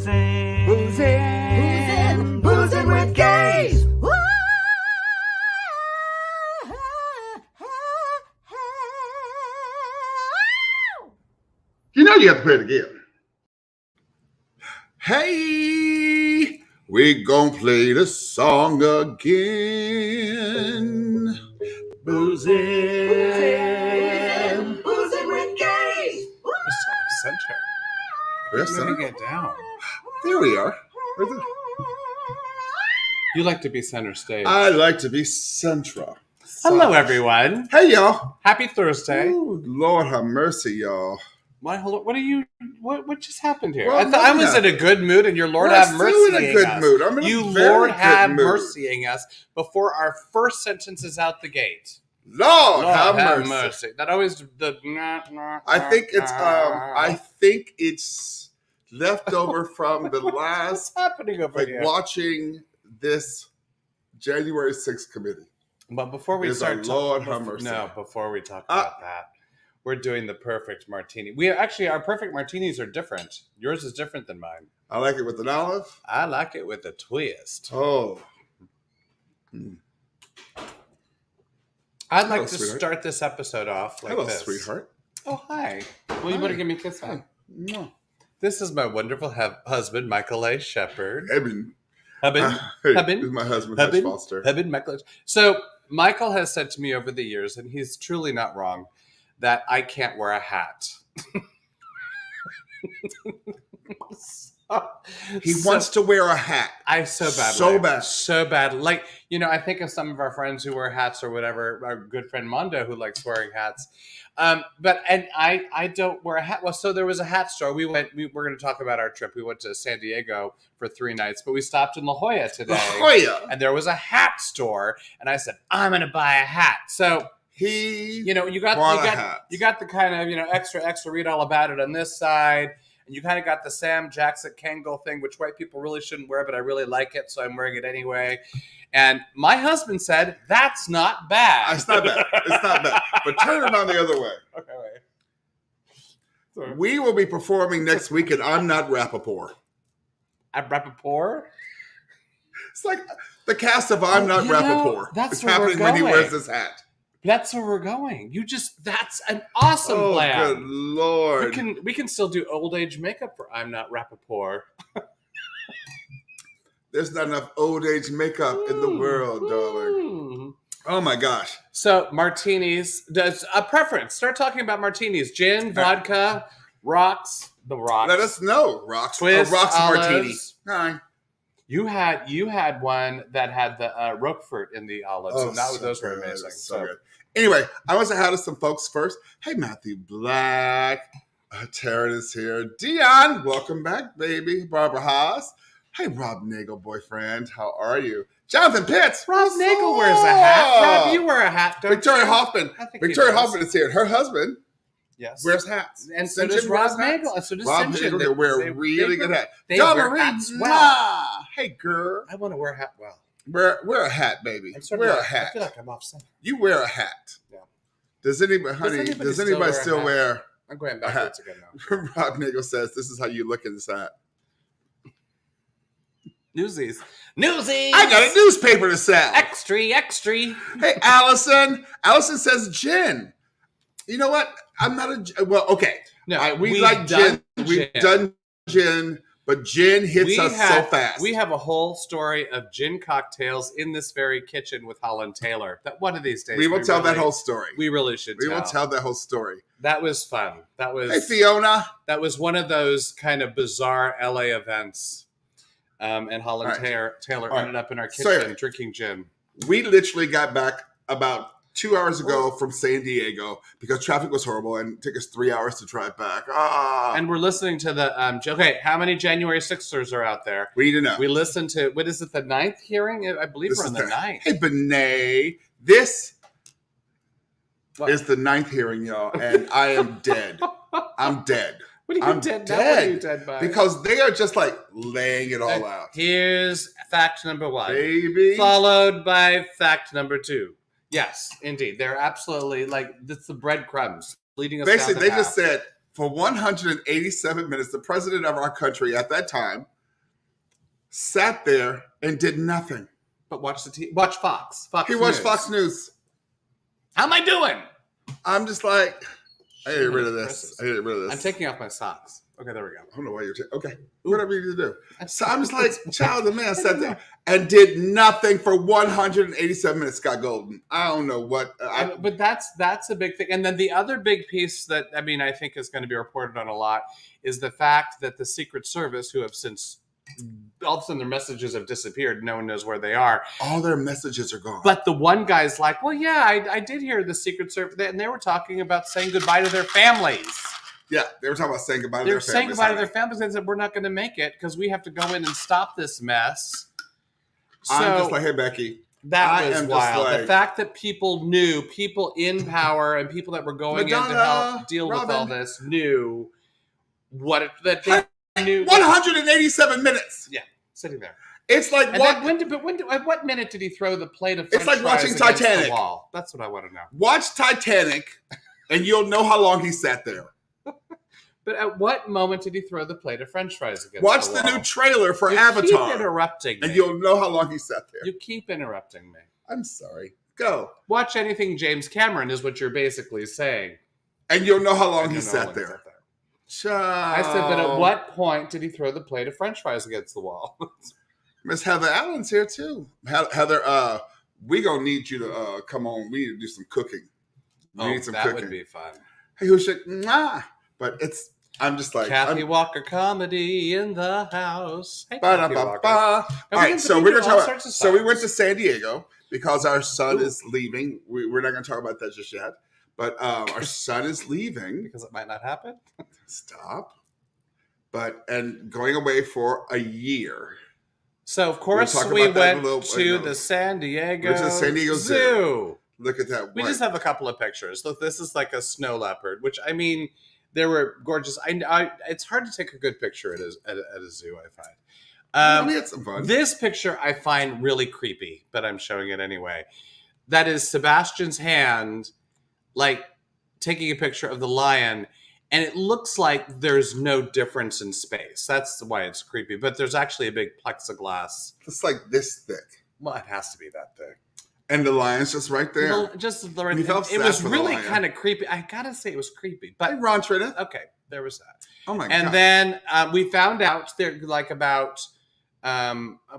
Boozing with gays. You know you have to play it again. Hey, we gonna play the song again. Boozing with gays. We're still in center. Yes, We're moving it down. There we are. Where's it? You like to be center stage. I like to be central. Hello, everyone. Hey, y'all. Happy Thursday. Ooh, Lord have mercy, y'all. Why? Hello. What are you? What just happened here? Well, I thought I was in a good mood, and your Lord Well, have I'm mercy. still in a good mood. I'm in a you very Lord good have mood. mercying us before our first sentence is out the gate. Lord have mercy. That always the. I think it's left over from the last What's happening over here? watching this January 6th committee. But before we There's start, a Lord have mercy. No, before we talk about that, we're doing the perfect martini. We actually, our perfect martinis are different. Yours is different than mine. I like it with an olive. I like it with a twist. Oh. I'd like to start this episode off like Hello, this. sweetheart. Oh, hi. Well, you better give me a kiss on. This is my wonderful husband, Michael A. Shepard. Eben. Hubin. This is my husband, Hutch Foster. Hubin, Michael. So, Michael has said to me over the years, and he's truly not wrong, that I can't wear a hat. He wants to wear a hat. So bad. Like, I think of some of our friends who wear hats or whatever. Our good friend Mondo, who likes wearing hats. But I don't wear a hat. Well, so there was a hat store. We're going to talk about our trip. We went to San Diego for 3 nights, but we stopped in La Jolla today. La Jolla. And there was a hat store, and I said, I'm going to buy a hat. So you got the kind of, extra read all about it on this side. And you kind of got the Sam Jackson Kangol thing, which white people really shouldn't wear, but I really like it, so I'm wearing it anyway. And my husband said, that's not bad. It's not bad. It's not bad. But turn it on the other way. Okay, wait. Sorry. We will be performing next week at I'm Not Rappaport. At Rappaport? It's like the cast of I'm Not Rappaport. That's where happening when he wears this hat. That's where we're going. That's an awesome plan. Oh, good Lord. We can still do old age makeup for I'm Not Rappaport. There's not enough old age makeup in the world, darling. Oh my gosh. So martinis, does a preference. Start talking about martinis. Gin, vodka, rocks. The rocks. Let us know. Rocks. Twist, rocks olives. martini. Hi. You had one that had the Roquefort in the olives. Oh, and those were amazing. So good. Anyway, I want to say hi to some folks first. Hey, Matthew Black. Taryn is here. Dion, welcome back, baby. Barbara Haas. Hey, Rob Nagel, boyfriend. How are you? Jonathan Pitts. Rob Nagel wears a hat. Rob, you wear a hat, don't Victoria you? Hoffman. Victoria Hoffman is here. Her husband wears hats. And so does Rob Nagel. And so does Rob Nagel. Nagel wear a really good hat. They John wear Marie. hats well. Hey, girl. I want to wear a hat well. Wear a hat, baby. Wear a hat. I feel like I'm off center. You wear a hat. Yeah. Does anybody still wear I'm going backwards again now. Rob Nagel says, this is how you look in this hat. Newsies. I got a newspaper to sell. Extra. Hey, Allison. Allison says gin. You know what? I'm not okay. No, we like gin. We've done gin, but gin hits us so fast. We have a whole story of gin cocktails in this very kitchen with Holland Taylor. That one of these days we will tell that whole story. We really should We will tell that whole story. That was fun. Hey, Fiona. That was one of those kind of bizarre LA events. And Holland Taylor ended up in our kitchen drinking gin. We literally got back about 2 hours ago from San Diego because traffic was horrible and it took us 3 hours to drive back. And we're listening to the how many January 6ers are out there? We need to know. We listened to, what is it, the 9th hearing? I believe we're on the 9th. Hey, Benet. This is the 9th hearing, y'all, and I am dead. I'm dead. What are you dead? What are you dead by? Because they are just like laying it all out. Here's fact number 1. Baby. Followed by fact number 2. Yes, indeed. They're absolutely it's the breadcrumbs leading us Basically, down they path. just said for 187 minutes, the president of our country at that time sat there and did nothing. But watch watch Fox. He watched Fox News. How am I doing? I'm just like, I get rid of this. I'm taking off my socks. Okay, there we go. I don't know why you're okay. Whatever you need to do. So I'm just like, child, the man sat there and did nothing for 187 minutes. Scott Golden. I don't know what. But that's a big thing. And then the other big piece that I think is going to be reported on a lot is the fact that the Secret Service, who have since all of a sudden their messages have disappeared. No one knows where they are. All their messages are gone. But the one guy's like, well, yeah, I did hear the Secret Service, and they were talking about saying goodbye to their families. Yeah, they were talking about saying goodbye to their families. They were saying goodbye to their families and said, we're not going to make it because we have to go in and stop this mess. So I'm just like, hey, Becky. That was wild. The fact that people knew, people in power and people that were going in to help deal with all this knew that they knew. 187 minutes. Yeah, sitting there. It's like and what? At what minute did he throw the plate of French fries watching Titanic. The wall? That's what I want to know. Watch Titanic, and you'll know how long he sat there. But at what moment did he throw the plate of French fries against Watch the wall? the new trailer for Avatar. Keep interrupting me. And you'll know how long he sat there. You keep interrupting me. I'm sorry. Go. Watch anything James Cameron is what you're basically saying. And you'll know how long he sat there. I said, but at what point did he throw the plate of French fries against the wall? Miss Heather Allen's here too. Heather, we gonna need you to come on. We need to do some cooking. We need some that cooking. Would be fun. Hey, who should? But I'm just like Kathy Walker comedy in the house. Hey, All right, so we're gonna talk about. So we went to San Diego because our son is leaving. We're not gonna talk about that just yet. But our son is leaving because it might not happen. Stop. And going away for a year. So of course we went to the San Diego Zoo. Look at that. We just have a couple of pictures. Look, this is like a snow leopard, which they were gorgeous. It's hard to take a good picture at a zoo, I find. We had some fun. This picture I find really creepy, but I'm showing it anyway. That is Sebastian's hand, like taking a picture of the lion, and it looks like there's no difference in space. That's why it's creepy. But there's actually a big plexiglass. It's like this thick. Well, it has to be that thick. And the lion's just right there. It was really kind of creepy. I gotta say, it was creepy. But hey, Ron Tritta. Okay, there was that. Oh my god! And then we found out there, like about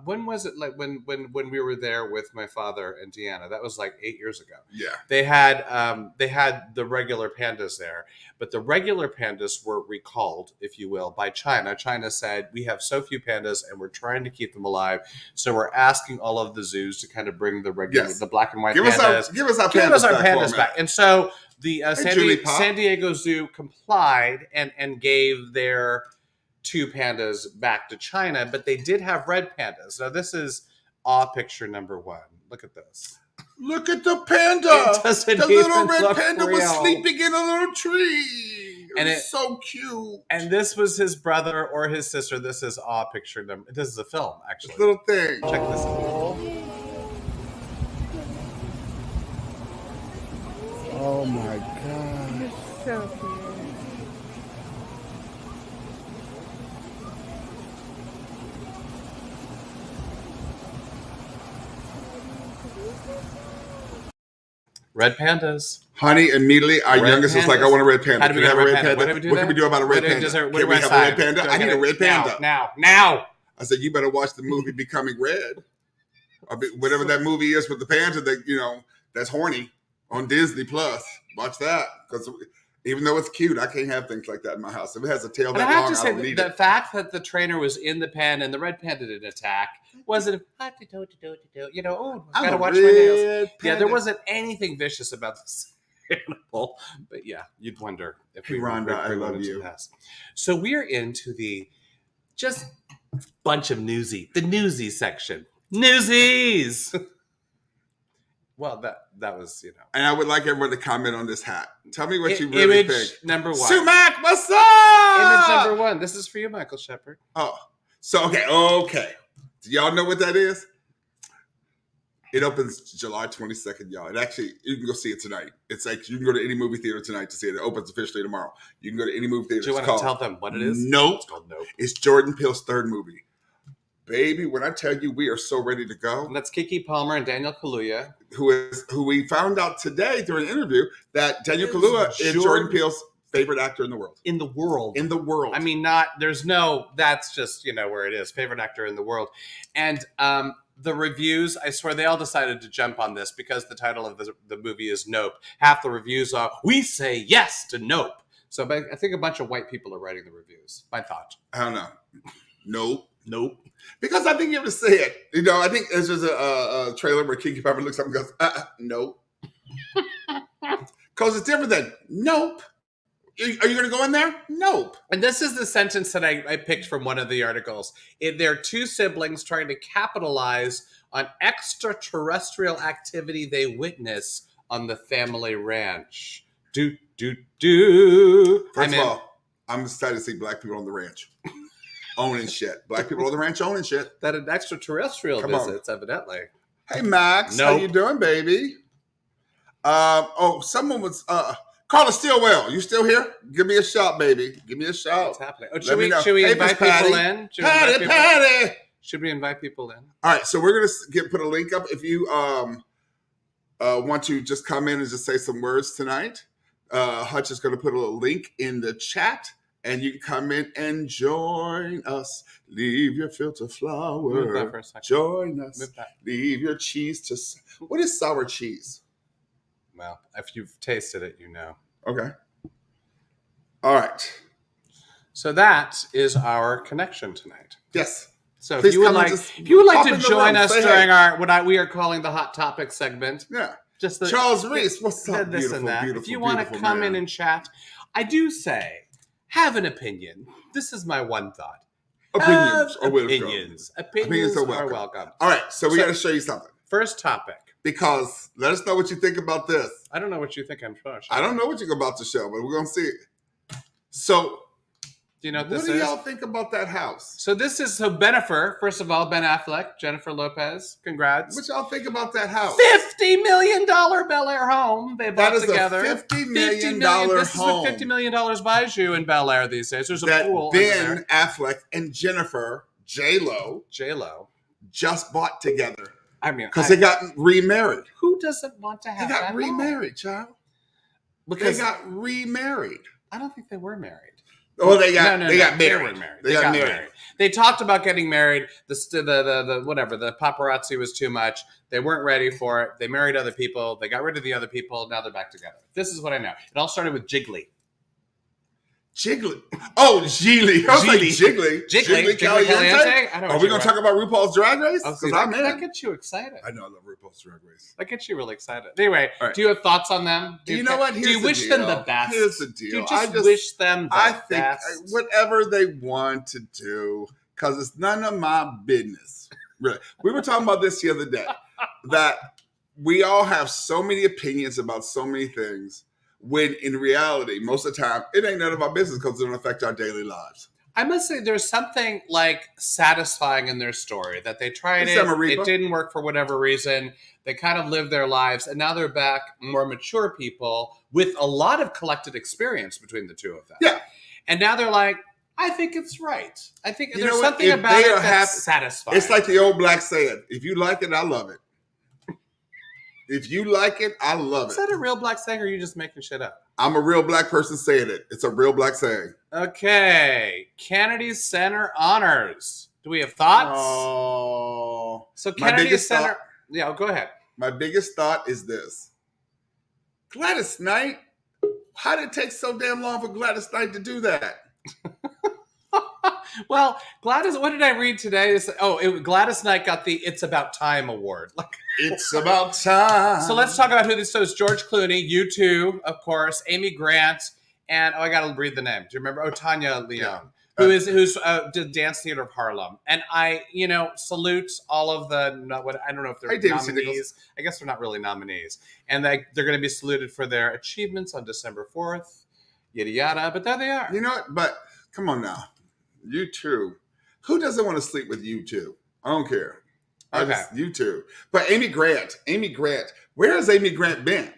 when was it? Like when we were there with my father and Deanna. That was like 8 years ago. Yeah. They had the regular pandas there, but the regular pandas were recalled, if you will, by China. China said, we have so few pandas and we're trying to keep them alive, so we're asking all of the zoos to kind of bring the regular, the black and white pandas. Give us our pandas back. And so the San Diego Zoo complied and gave their 2 pandas back to China, but they did have red pandas. Now this is picture number 1. Look at this. Look at the panda. The little red panda real. was sleeping in a little tree. It was so cute. And this was his brother or his sister. This is picture number. This is a film, actually. This little thing. Check this out. Oh my god. It's so cute. Red pandas. Honey, immediately our youngest was like, I want a red panda. How do we get a red panda? What can we do about a red panda? Can we have a red panda? I need a red panda. Now. I said, you better watch the movie Becoming Red. Or whatever that movie is with the panda that, that's horny on Disney Plus. Watch that. Because even though it's cute, I can't have things like that in my house. If it has a tail that long, I don't need it. I have to say, the fact that the trainer was in the pen and the red panda didn't attack wasn't, gotta watch my nails. Yeah, there wasn't anything vicious about this animal. But yeah, you'd wonder if we Rhonda, I love you. So we're into the just bunch of the newsy section. Newsies! Well, that was, And I would like everyone to comment on this hat. Tell me what you really think. Image number 1. Sumac, what's up? Image number 1. This is for you, Michael Shepard. Oh, so okay. Do y'all know what that is? It opens July 22nd, y'all. It actually, you can go see it tonight. It's like you can go to any movie theater tonight to see it. It opens officially tomorrow. You can go to any movie theater. Do you want to tell them what it is? Nope. It's called Nope. It's Jordan Peele's 3rd movie. baby, when I tell you we are so ready to go. That's Keke Palmer and Daniel Kaluuya. Who we found out today during an interview that Daniel Kaluuya is Jordan Peele's favorite actor in the world. In the world. In the world. I mean, that's just, where it is. Favorite actor in the world. And the reviews, I swear, they all decided to jump on this because the title of the movie is Nope. Half the reviews are, we say yes to Nope. So I think a bunch of white people are writing the reviews. My thought. I don't know. Nope. Because I think you have to say it. I think there's just a trailer where Keke Palmer looks up and goes, nope. Because it's different than nope. Are you going to go in there? Nope. And this is the sentence that I picked from one of the articles. They're two siblings trying to capitalize on extraterrestrial activity they witness on the family ranch. First of all, I'm excited to see black people on the ranch. Owning shit. Black people on the ranch owning shit. That an extraterrestrial visits, evidently. Hey, Max. Nope. How you doing, baby? Someone was... Carla Stillwell, you still here? Give me a shout, baby. Give me a shout. What's happening? Should we invite people in? Patty. Should we invite people in? All right, so we're gonna put a link up. If you want to just come in and just say some words tonight, Hutch is gonna put a little link in the chat, and you can come in and join us. Leave your filter flower. Move that for a second. Join us. Move that. Leave your cheese to. What is sour cheese? Well, if you've tasted it, you know. Okay. All right. So that is our connection tonight. Yes. So if you would like to join us during what we are calling the Hot Topic segment. Yeah. Just Charles Reese, what's up? This beautiful, and that. Beautiful, if you want to come in and chat, I do say, have an opinion. This is my one thought. Opinions are welcome. All right, so we got to show you something. First topic. Because let us know what you think about this. I don't know what you think I'm sure. I don't know what you're about to show, but we're going to see it. So, do you know what this is? What do y'all think about that house? So Bennifer, first of all, Ben Affleck, Jennifer Lopez, congrats. What y'all think about that house? $50 million Bel Air home they bought together. That is a $50 million home. This is what $50 million buys you in Bel Air these days. There's a pool Ben Affleck and Jennifer, J-Lo, just bought together. I mean, because they got remarried. Who doesn't want to have that? They got remarried, child. Because they got remarried. I don't think they were married. Oh, they got married. They got married. They talked about getting married. The paparazzi was too much. They weren't ready for it. They married other people. They got rid of the other people. Now they're back together. This is what I know. It all started with Jiggly. Jiggly. Oh, Geely. I was like Jiggly. Jiggly Caliente? Are we going to talk about RuPaul's Drag Race? Because that gets you excited. I know, I love RuPaul's Drag Race. That gets you really excited. Anyway, Do you have thoughts on them? You know what? Do you wish them the best? Here's the deal. Do you just wish them the best? I think whatever they want to do, because it's none of my business. Really. We were talking about this the other day, that we all have so many opinions about so many things. When in reality, most of the time, it ain't none of our business because it don't affect our daily lives. I must say there's something like satisfying in their story that they tried it didn't work for whatever reason. They kind of lived their lives and now they're back more mature people with a lot of collected experience between the two of them. Yeah. And now they're like, I think it's right. I think there's something about it that's satisfying. It's like the old black saying, if you like it, I love it. If you like it, I love it. Is that a real black saying or are you just making shit up? I'm a real black person saying it. It's a real black saying. Okay. Kennedy Center honors. Do we have thoughts? Oh. So Kennedy Center. Yeah, go ahead. My biggest thought is this. Gladys Knight? How did it take so damn long for Gladys Knight to do that? Well, Gladys, what did I read today? Gladys Knight got the It's About Time award. It's about time. So let's talk about who this is. George Clooney, U2, of course, Amy Grant, and I got to read the name. Do you remember? Tanya Leon, who's did Dance Theater of Harlem. And I, salute all of the, I don't know if they're nominees. I guess they're not really nominees. And they're going to be saluted for their achievements on December 4th, yada, yada. But there they are. You know what? But come on now. U2. Who doesn't want to sleep with U2? I don't care. Okay. U2. But Amy Grant. Where has Amy Grant been?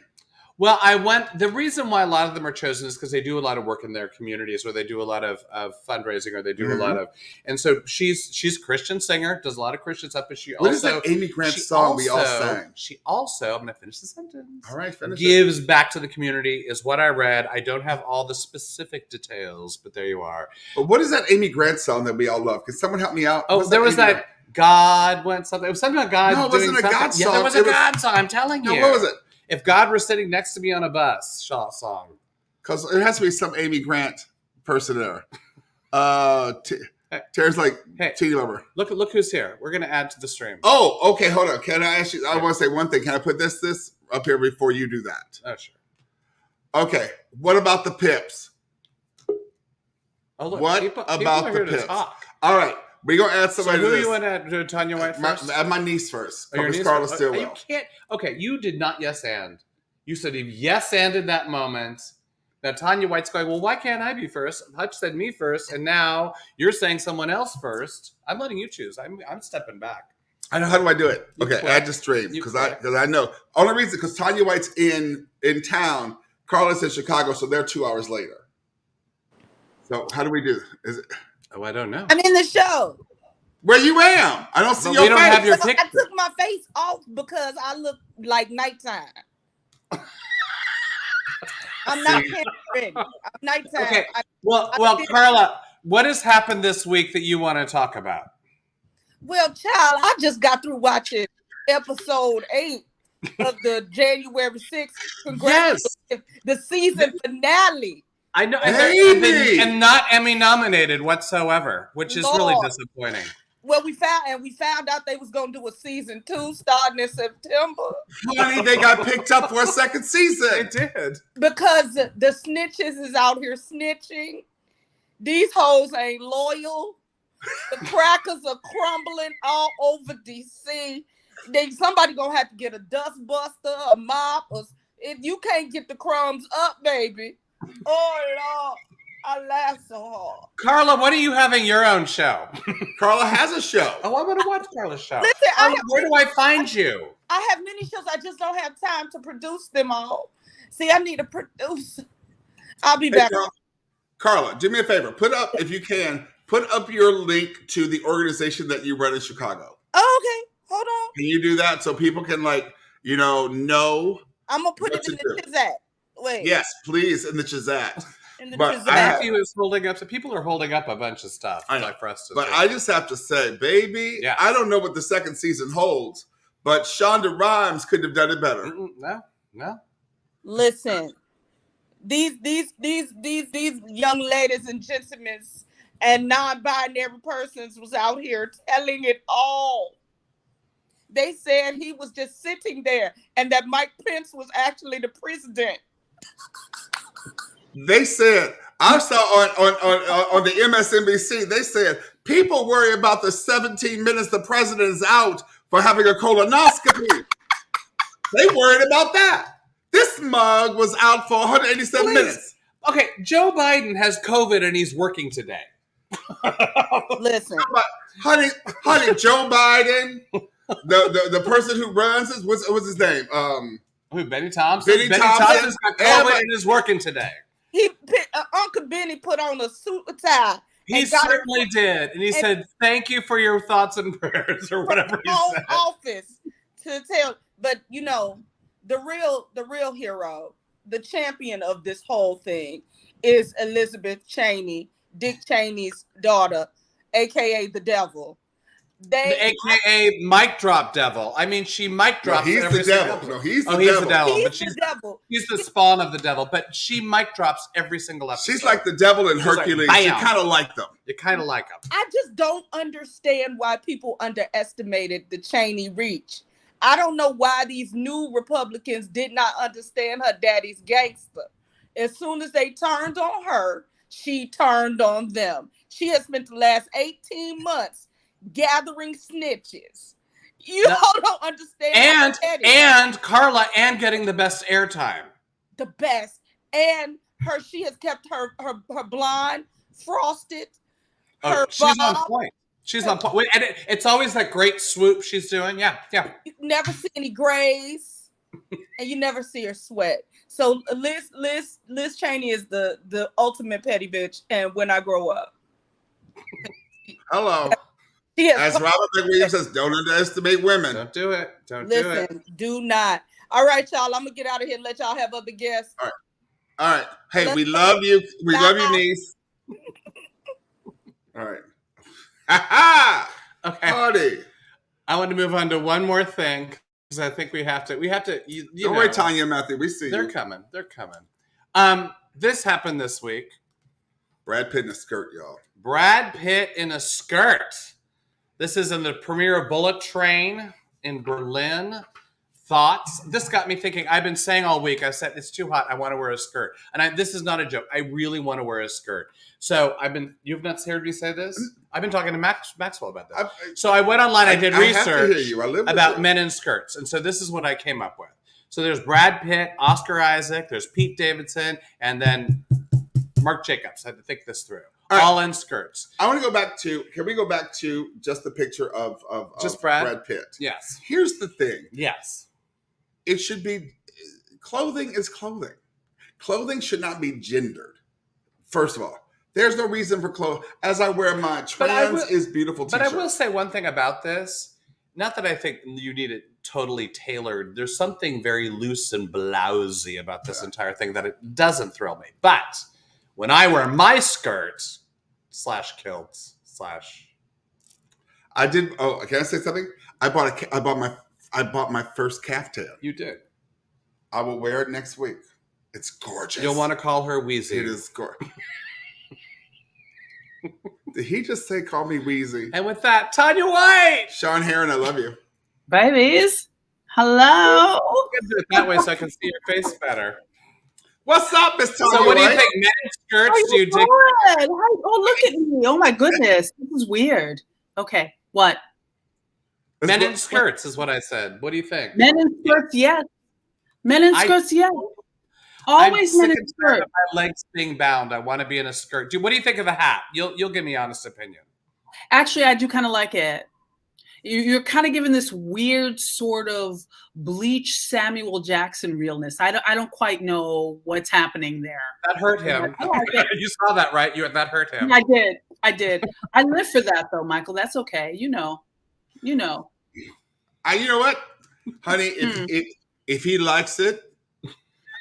Well, I went. The reason why a lot of them are chosen is because they do a lot of work in their communities, or they do a lot of fundraising, or they do a lot of. And so she's a Christian singer, does a lot of Christian stuff, but she What also. is that Amy Grant song we all sang? She also. I'm going to finish the sentence. All right, finish. Gives back to the community is what I read. I don't have all the specific details, but there you are. But what is that Amy Grant song that we all love? Can someone help me out? Oh, there was that. God went something. It was something about God. No, it wasn't a God song. Yeah, there was a God song. I'm telling you. No, what was it? If God were sitting next to me on a bus, song. Because it has to be some Amy Grant person there. Tara's like, hey, Teeny Lover. Look who's here. We're going to add to the stream. Oh, okay. Hold on. Can I ask you? I want to say one thing. Can I put this up here before you do that? Oh, sure. Okay. What about the Pips? Oh, look. What about the Pips? All right. We're going to add somebody to this. Who you want to do, Tanya White first? My niece first. Oh, your niece Carla first? Stillwell. You can't. Okay, you did not yes and. You said yes and in that moment. Now Tanya White's going, well, why can't I be first? Hutch said me first, and now you're saying someone else first. I'm letting you choose. I'm stepping back. I know. How do I do it? Okay, add to stream because I know. Only reason because Tanya White's in town. Carla's in Chicago, so they're 2 hours later. So how do we do? Is it? Oh, I don't know. I'm in the show. Where you am? I don't see your face. Don't have your picture. I took my face off because I look like nighttime. I'm not ready. I'm nighttime. Okay. Well, Carla, what has happened this week that you want to talk about? Well, child, I just got through watching episode 8 of the January 6th. Yes. The season finale. I know, and not Emmy nominated whatsoever, which is really disappointing. Well, we found out they was gonna do a season 2 starting in September. Honey, they got picked up for a second season. They did because the snitches is out here snitching. These hoes ain't loyal. The crackers are crumbling all over DC. Somebody gonna have to get a dust buster, a mop, or if you can't get the crumbs up, baby. Oh Lord, I laugh so hard. Carla, when are you having your own show? Carla has a show. Oh, I want to watch Carla's show. Listen, where do I find you? I have many shows. I just don't have time to produce them all. See, I need a producer. I'll be back. Carla, do me a favor. If you can, put up your link to the organization that you run in Chicago. Oh, okay. Hold on. Can you do that so people can know? I'm going to put it in the Chizat. Wait. Yes, please, in the Chizat. Matthew is holding up. So people are holding up a bunch of stuff. I know. For us to I just have to say, baby, yes. I don't know what the second season holds, but Shonda Rhimes could have done it better. No. Listen, these young ladies and gentlemen and non-binary persons was out here telling it all. They said he was just sitting there and that Mike Pence was actually the president. They said, I saw on the MSNBC, they said, people worry about the 17 minutes the president is out for having a colonoscopy. They worried about that. This mug was out for 187 minutes. Okay, Joe Biden has COVID and he's working today. Listen. Honey, Joe Biden, the person who runs this, what's his name? Benny Thompson? Benny Thompson's got COVID and is working today. Uncle Benny put on a suit and tie. He certainly did. And he said, thank you for your thoughts and prayers or whatever he said. Office to tell, but the real hero, the champion of this whole thing is Elizabeth Cheney, Dick Cheney's daughter, aka the devil. AKA mic drop devil. I mean, she mic drops. No, he's the devil. No, he's the devil. He's the devil. He's the spawn of the devil. But she mic drops every single episode. She's like the devil in Hercules. Like, you kind of like them. You kind of like them. I just don't understand why people underestimated the Cheney reach. I don't know why these new Republicans did not understand her daddy's gangster. As soon as they turned on her, she turned on them. She has spent the last 18 months gathering snitches. You don't understand. And Carla, and getting the best airtime. The best. And she has kept her blonde frosted. She's on point. She's on point. And it's always that great swoop she's doing. Yeah. You never see any grays. and you never see her sweat. So Liz Cheney is the ultimate petty bitch. And when I grow up, Hello. she has As Robert McWilliams says, don't underestimate women. Don't do it. Don't listen, do it. do not. All right, y'all. I'm gonna get out of here and let y'all have other guests. All right. Hey, we love you. We love you, niece. All right. Okay. Party. I want to move on to one more thing because I think we have to. Don't worry, Tanya and Matthew. We see They're you. coming. They're coming. This happened this week. Brad Pitt in a skirt, y'all. Brad Pitt in a skirt. This is in the premiere of Bullet Train in Berlin. Thoughts? This got me thinking. I've been saying all week, I said, it's too hot. I want to wear a skirt. And this is not a joke. I really want to wear a skirt. So you've not heard me say this? I've been talking to Maxwell about that. So I went online. I did research about men in skirts. And so this is what I came up with. So there's Brad Pitt, Oscar Isaac, there's Pete Davidson, and then Mark Jacobs. I had to think this through. All in skirts. I want to go back to, can we go back to just the picture of just Brad Pitt? Yes. Here's the thing. Yes. It should be, clothing is clothing. Clothing should not be gendered. First of all, there's no reason for clothes. As I wear my trans is beautiful t-shirt. But I will say one thing about this. Not that I think you need it totally tailored. There's something very loose and blousy about this entire thing that it doesn't thrill me. But when I wear my skirts / kilts / I did. Oh, can I say something? I bought my first caftan. You did. I will wear it next week. It's gorgeous. You'll want to call her Wheezy. It is gorgeous. Did he just say call me Wheezy? And with that, Tanya White. Sean Heron, I love you. Babies. Hello. I'm going to do it that way so I can see your face better. What's up, Miss Tanya So what do you White? think? Men in skirts? Do you dig? Oh, look at me. Oh, my goodness. This is weird. Okay. What? Men in skirts is what I said. What do you think? Men in skirts, yes. Men in skirts, yes. Always men in skirts. My legs being bound. I want to be in a skirt. What do you think of the hat? You'll give me honest opinion. Actually, I do kind of like it. You're kind of giving this weird sort of Bleach Samuel Jackson realness. I don't quite know what's happening there. That hurt him. You saw that, right? That hurt him. I did. I live for that though, Michael. That's okay. You know. You know what, honey? If he likes it,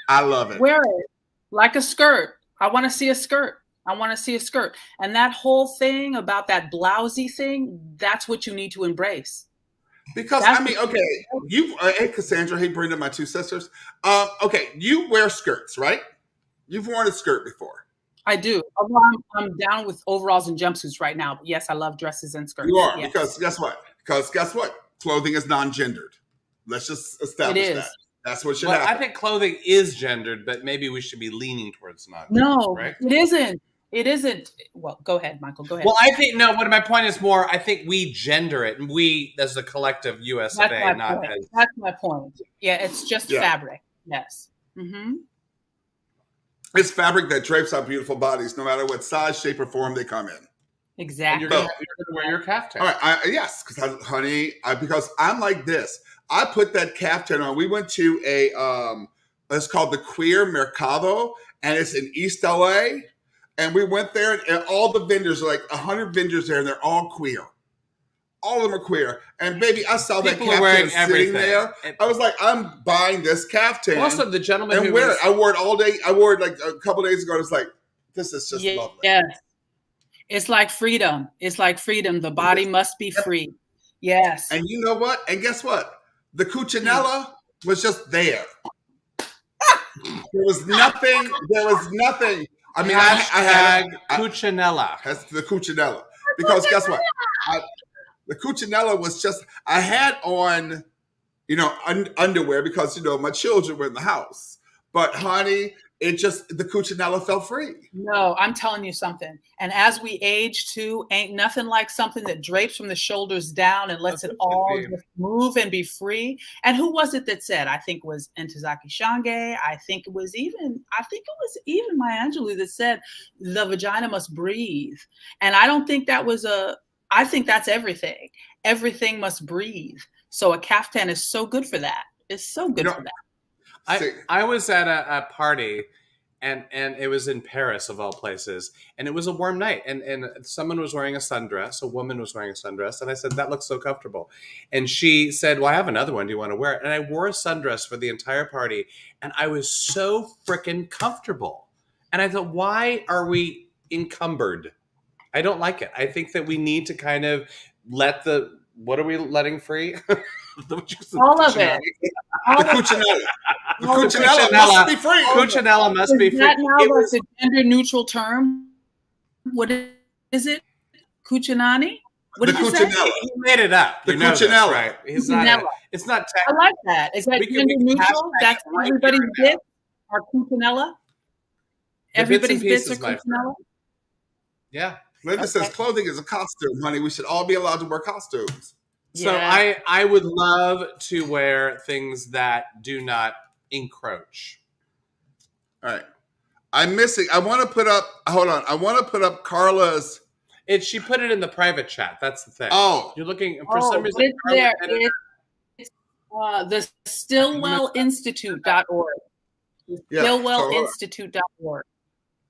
I love it. Wear it like a skirt. I want to see a skirt. And that whole thing about that blousy thing, that's what you need to embrace. Because, hey, Cassandra, hey, Brenda, my two sisters. Okay, you wear skirts, right? You've worn a skirt before. I do. I'm down with overalls and jumpsuits right now. But yes, I love dresses and skirts. You are, yes. because guess what? Clothing is non-gendered. Let's just establish that. That's what should happen. I think clothing is gendered, but maybe we should be leaning towards not. No, right? It isn't. It isn't. Well, go ahead, Michael. Go ahead. Well, I think what my point is more. I think we gender it, and we as a collective U.S. of A. Not as. That's my point. Yeah, it's just fabric. Yes. Mm-hmm. It's fabric that drapes our beautiful bodies, no matter what size, shape, or form they come in. Exactly. And you're going to wear your caftan. All right. Yes, because I'm like this. I put that caftan on. We went to it's called the Queer Mercado, and it's in East LA. And we went there, and all the vendors, like 100 vendors there, and they're all queer. All of them are queer. And baby, I saw that caftan sitting there. I was like, I'm buying this caftan. Also, the gentleman who wear it. I wore it all day. I wore it like a couple days ago. And it's like, this is just lovely. Yes. It's like freedom. The body must be free. Yes. And you know what? And guess what? The Cuccinella was just there. There was nothing. I mean, I had Cuccinella. That's the Cuccinella. Because guess what? The Cuccinella was just, I had on, underwear because, my children were in the house. But honey, the Cuccinella felt free. No, I'm telling you something. And as we age too, ain't nothing like something that drapes from the shoulders down and lets it all just move and be free. And who was it that said? I think it was Ntozake Shange. I think it was even Maya Angelou that said the vagina must breathe. And I don't think that was I think that's everything. Everything must breathe. So a caftan is so good for that. It's so good for that. I was at a party, and it was in Paris of all places, and it was a warm night, and someone was wearing a sundress, a woman was wearing a sundress, and I said, that looks so comfortable. And she said, well, I have another one. Do you want to wear it? And I wore a sundress for the entire party, and I was so freaking comfortable. And I thought, why are we encumbered? I don't like it. I think that we need to kind of let what are we letting free? All of it. The Cuccinella. The Cuccinella must be free. Cuccinella must be free. Is that now like a gender neutral term? What is it? Cucinani? What did you say? He made it up. The Cuccinella. Right. It's not I like that. Is that gender neutral? That's everybody's bits are Cuccinella? Everybody's bits are Cuccinella? Yeah. Linda says clothing is a costume, honey. We should all be allowed to wear costumes. So I would love to wear things that do not encroach. All right. I'm missing. I want to put up. Hold on. I want to put up Carla's. She put it in the private chat. That's the thing. Oh, you're looking for some reason. It's there. It's the StillwellInstitute.org. StillwellInstitute.org.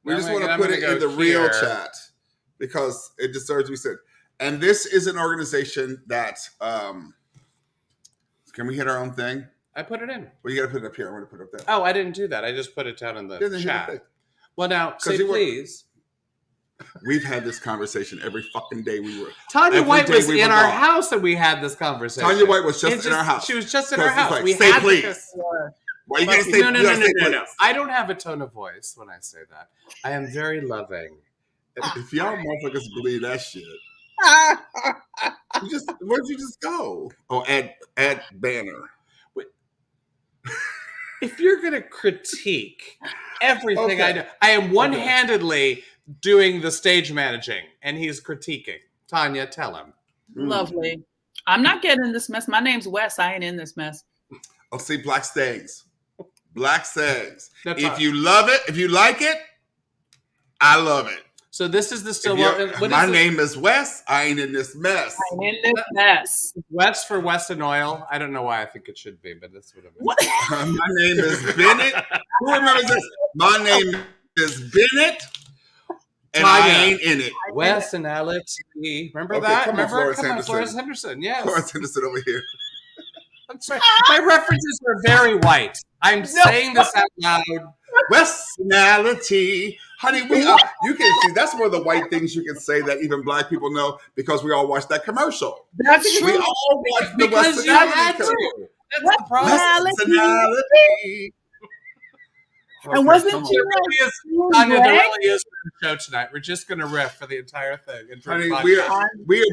We just want to put it in the real chat because it deserves to be said. And this is an organization that, can we hit our own thing? I put it in. Well, you got to put it up here. I want to put it up there. Oh, I didn't do that. I just put it down in the chat. Well, now, say please. We've had this conversation every fucking day we were. Tanya White was in our house and we had this conversation. Tanya White was just in our house. She was just in our house. Like, we say had please. Why you gotta say no. I don't have a tone of voice when I say that. I am very loving. If y'all motherfuckers believe that shit. Where'd you just go? Oh, add banner. If you're gonna critique everything I do, I am one-handedly doing the stage managing, and he's critiquing. Tanya, tell him. Lovely. I'm not getting in this mess. My name's Wes. I ain't in this mess. Oh, see, black stains. Black stains. If you love it, if you like it, I love it. So this is the Stillwell. My name is Wes. I ain't in this mess. I'm in this mess. Wes for Weston Oil. I don't know why I think it should be, but that's what it means. My name is Bennett. Who remembers this? My name is Bennett. And I ain't in it. Wes and Alex. Remember that? Remember? Florence Henderson. Yes. Florence Henderson over here. That's right. My references are very white. I'm saying this out loud. Westernality. Honey, you can see that's one of the white things you can say that even black people know because we all watched that commercial. That's true. We all watched the because you had to. That's the problem. Westernality. And wasn't she Tanya, there really is a show tonight. We're just going to riff for the entire thing. Honey, we are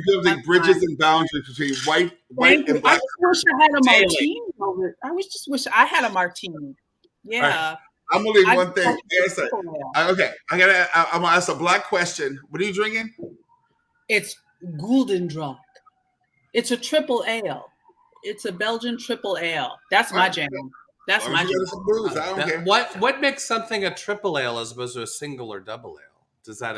building bridges and boundaries between white and black. I wish I had a martini over. I just wish I had a martini. Yeah. Right. I'm gonna leave one thing. Okay, I'm gonna ask a black question. What are you drinking? It's Guldendronk. It's a triple ale. It's a Belgian triple ale. That's my jam. That's my booze. I don't care. What makes something a triple ale as opposed to a single or double ale? Does that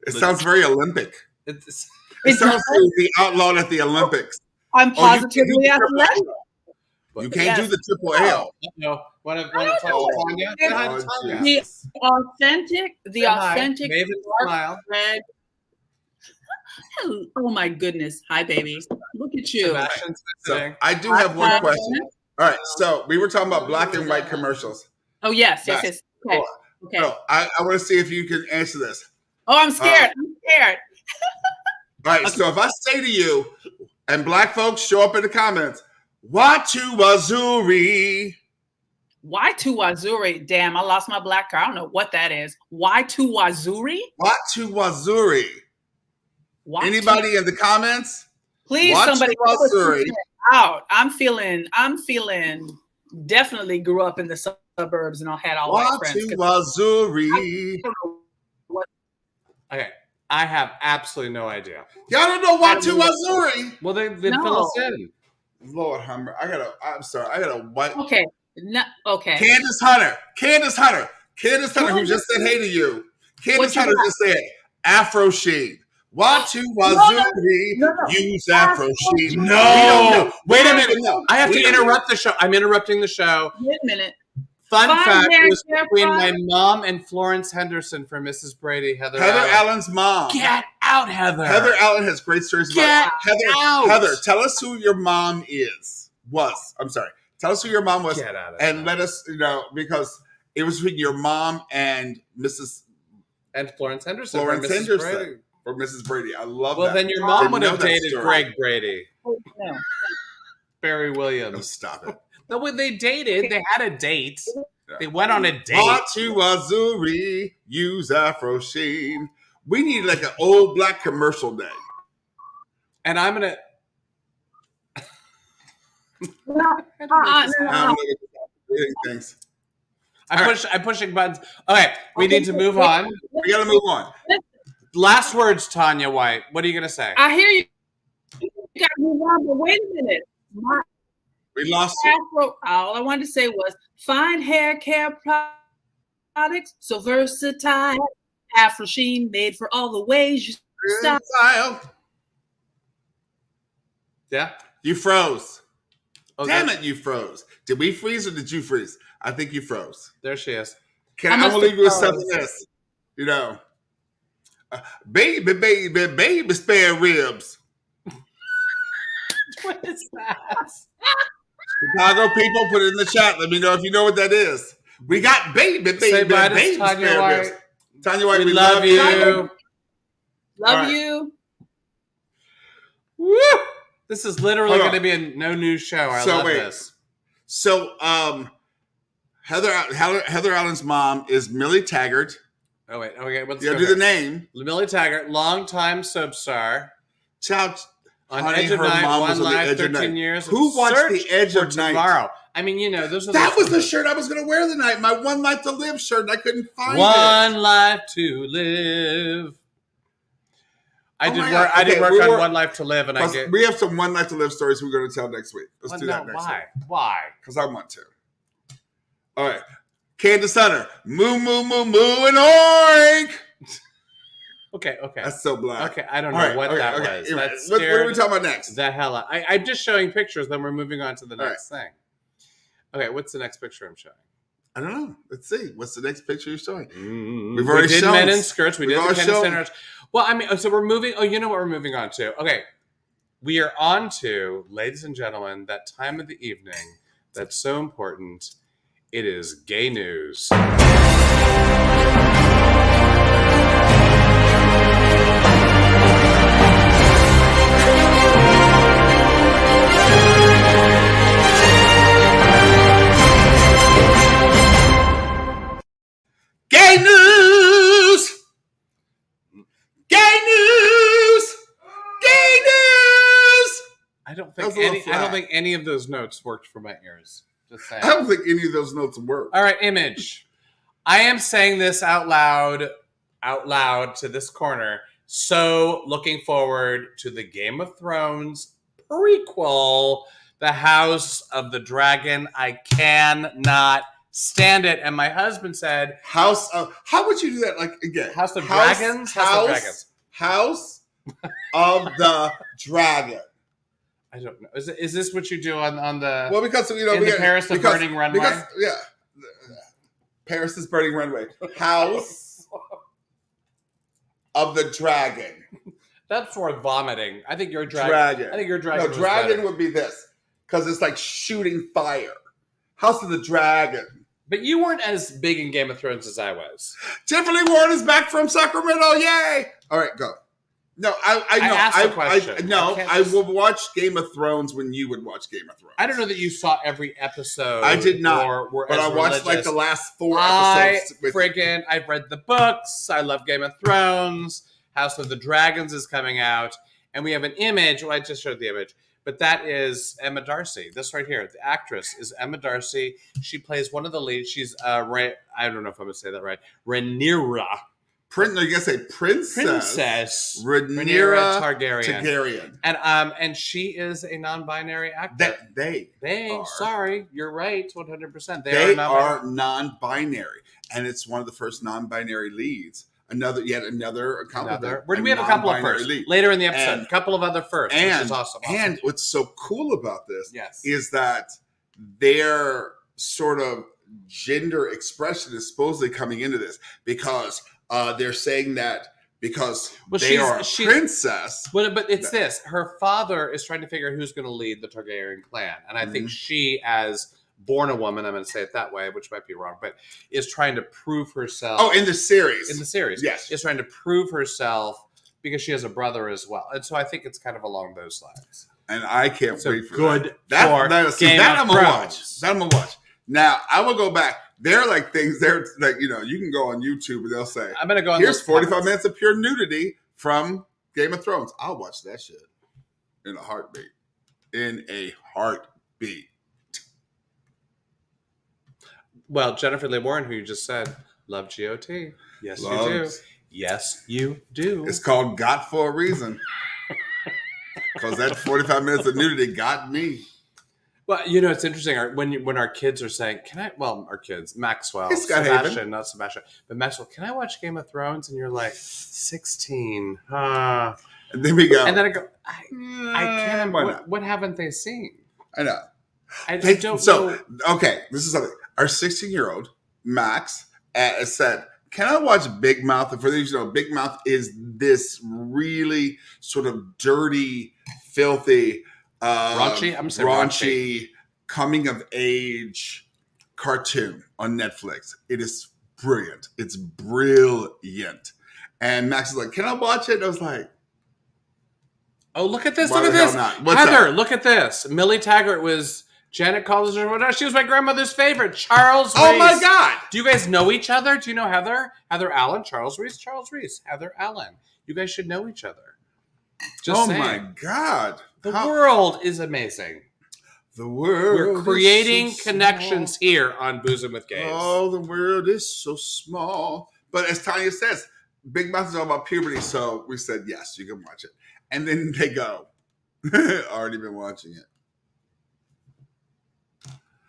It sounds very Olympic. It sounds like the outlawed at the Olympics. I'm positively athletic. You can't do the triple ale. No. The authentic dark red. Oh my goodness. Hi, baby. Look at you. So I do have one question. All right. So we were talking about black and white commercials. Oh, yes. Okay. Okay. So I want to see if you can answer this. Oh, I'm scared. All right. Okay. So if I say to you, and black folks show up in the comments, Watu Wazuri. Watu Wazuri. Damn, I lost my black car. I don't know what that is. Watu Wazuri? Watu Wazuri. Anybody in the comments? Please, somebody Wazuri. Out. I'm feeling definitely grew up in the suburbs and I had all my friends. Watu Wazuri. Okay. I have absolutely no idea. Y'all don't know Watu Wazuri? Well, then fill us in. Lord Humber. I'm sorry. I got a white. Okay. No, okay. Candace Hunter, who just said hey to you. Candace Hunter just said Afro Sheen. Watu wazuri use Afro sheen. No, wait a minute. I have to interrupt the show. I'm interrupting the show. Wait a minute. Fun fact was between my mom and Florence Henderson for Mrs. Brady. Heather Allen's mom. Get out, Heather. Heather Allen has great stories about Heather, tell us who your mom I'm sorry. Tell us who your mom was. Get out of and let us, because it was between your mom and Mrs. And Florence Henderson. For Mrs. Brady. I love that. Well, then your mom would have dated story. Greg Brady. Oh, no. Barry Williams. Oh, stop it. No, when they dated, they had a date. Yeah. They went on a date. Watu wazuri use Afro sheen. We need like an old black commercial day. And I'm going to... Thanks. I'm pushing buttons. Okay, we need to move on. We got to move on. Last words, Tanya White. What are you going to say? I hear you. You got to move on, but wait a minute. We lost Afro, all I wanted to say was fine hair care products, so versatile. Afro sheen made for all the ways you style. Yeah? You froze. Oh, damn it, you froze. Did we freeze or did you freeze? I think you froze. There she is. I'm going to leave you with something else. Baby spare ribs. What is that? Chicago people, put it in the chat. Let me know if you know what that is. We got baby spare ribs. Tanya White, we love you. Love you. Woo! This is literally going to be a no news show. I love this. So, Heather Allen's mom is Millie Taggart. Oh, wait. Okay, let's do the name. Millie Taggart, longtime soap star. On honey, Edge of her Night, mom One was on the Life, Edge of 13 Night. years. Who watched the Edge of Night? Tomorrow. I mean, those are that was the shirt I was going to wear tonight. My One Life to Live shirt, and I couldn't find it. One Life to Live. I did work on One Life to Live, and we have some One Life to Live stories we're going to tell next week. Let's do that next week. Why? Because I want to. All right. Candace Hunter. Moo, moo, moo, moo, and oink. Okay. That's so black. Okay, I don't know what that was. Anyway, what are we talking about next? The hell out. I'm just showing pictures, then we're moving on to the next thing. Okay, what's the next picture I'm showing? I don't know. Let's see. What's the next picture you're showing? We've already did shown men in skirts. We did the Candace Hunter. Well, I mean, so we're moving. Oh, you know what we're moving on to? Okay, we are on to, ladies and gentlemen, that time of the evening that's so important. It is gay news. Gay news! Gay news! Gay news! I don't think any of those notes worked for my ears. Just saying. I don't think any of those notes work. All right, Image. I am saying this out loud to this corner. So looking forward to the Game of Thrones prequel, The House of the Dragon. I cannot stand it. And my husband said, how would you do that? Like, again, House of Dragons? House of the Dragon. I don't know. Is this what you do on the? Well, because Paris the Burning Runway. Paris is Burning Runway. House of the Dragon. That's for vomiting. I think your dragon. I think your dragon. No, dragon would be this because it's like shooting fire. House of the Dragon. But you weren't as big in Game of Thrones as I was. Tiffany Ward is back from Sacramento. Yay! All right, go. No, I will watch Game of Thrones when you would watch Game of Thrones. I don't know that you saw every episode. I did not, but I watched like the last 4 episodes. I've read the books. I love Game of Thrones. House of the Dragons is coming out. And we have an image. Well, I just showed the image. But that is Emma Darcy. This right here. The actress is Emma Darcy. She plays one of the leads. She's, I don't know if I'm going to say that right, Rhaenyra. You gotta say Princess Rhaenyra Targaryen. And she is a non-binary actor. They are. Sorry, you're right, 100%. They are non-binary, and it's one of the first non-binary leads. yet another account. We have a couple of firsts later in the episode. A couple of other firsts, which is awesome. And what's so cool about this is that their sort of gender expression is supposedly coming into this because they're saying that because they are a princess. But it's this. Her father is trying to figure out who's going to lead the Targaryen clan. And I think she, as born a woman, I'm going to say it that way, which might be wrong, but is trying to prove herself. Oh, in the series. Yes. Is trying to prove herself because she has a brother as well. And so I think it's kind of along those lines. And I can't wait for good that. That I'm going to watch. That I'm going to watch. Now, I will go back. They're like things, they're like, you can go on YouTube and they'll say, I'm going to go on here's 45 minutes of pure nudity from Game of Thrones. I'll watch that shit in a heartbeat. In a heartbeat. Well, Jennifer Lee Warren, who you just said, love GOT. Yes, you do. Yes, you do. It's called Got for a reason. Because that 45 minutes of nudity got me. Well, it's interesting when our kids are saying, our kids, Maxwell, Sebastian, not Sebastian, but Maxwell, can I watch Game of Thrones? And you're like, 16. And then we go. And then I go, I can't. What haven't they seen? I know. I don't know. Okay, this is something. Our 16-year-old, Max, said, can I watch Big Mouth? For those Big Mouth is this really sort of dirty, filthy, raunchy coming of age cartoon on Netflix. It is brilliant. It's brilliant. And Max is like, can I watch it? And I was like, oh, look at this. Look at this. Heather, look at this. Millie Taggart was Janet Collins or whatever. She was my grandmother's favorite. Charles Reese. Oh my God. Do you guys know each other? Do you know Heather? Heather Allen, Charles Reese, Heather Allen. You guys should know each other. Just saying. My God. The world is amazing. The world. We're creating connections here on Boozing with Gays. Oh, the world is so small. But as Tanya says, Big Mouth is all about puberty, so we said, yes, you can watch it. And then they go, already been watching it.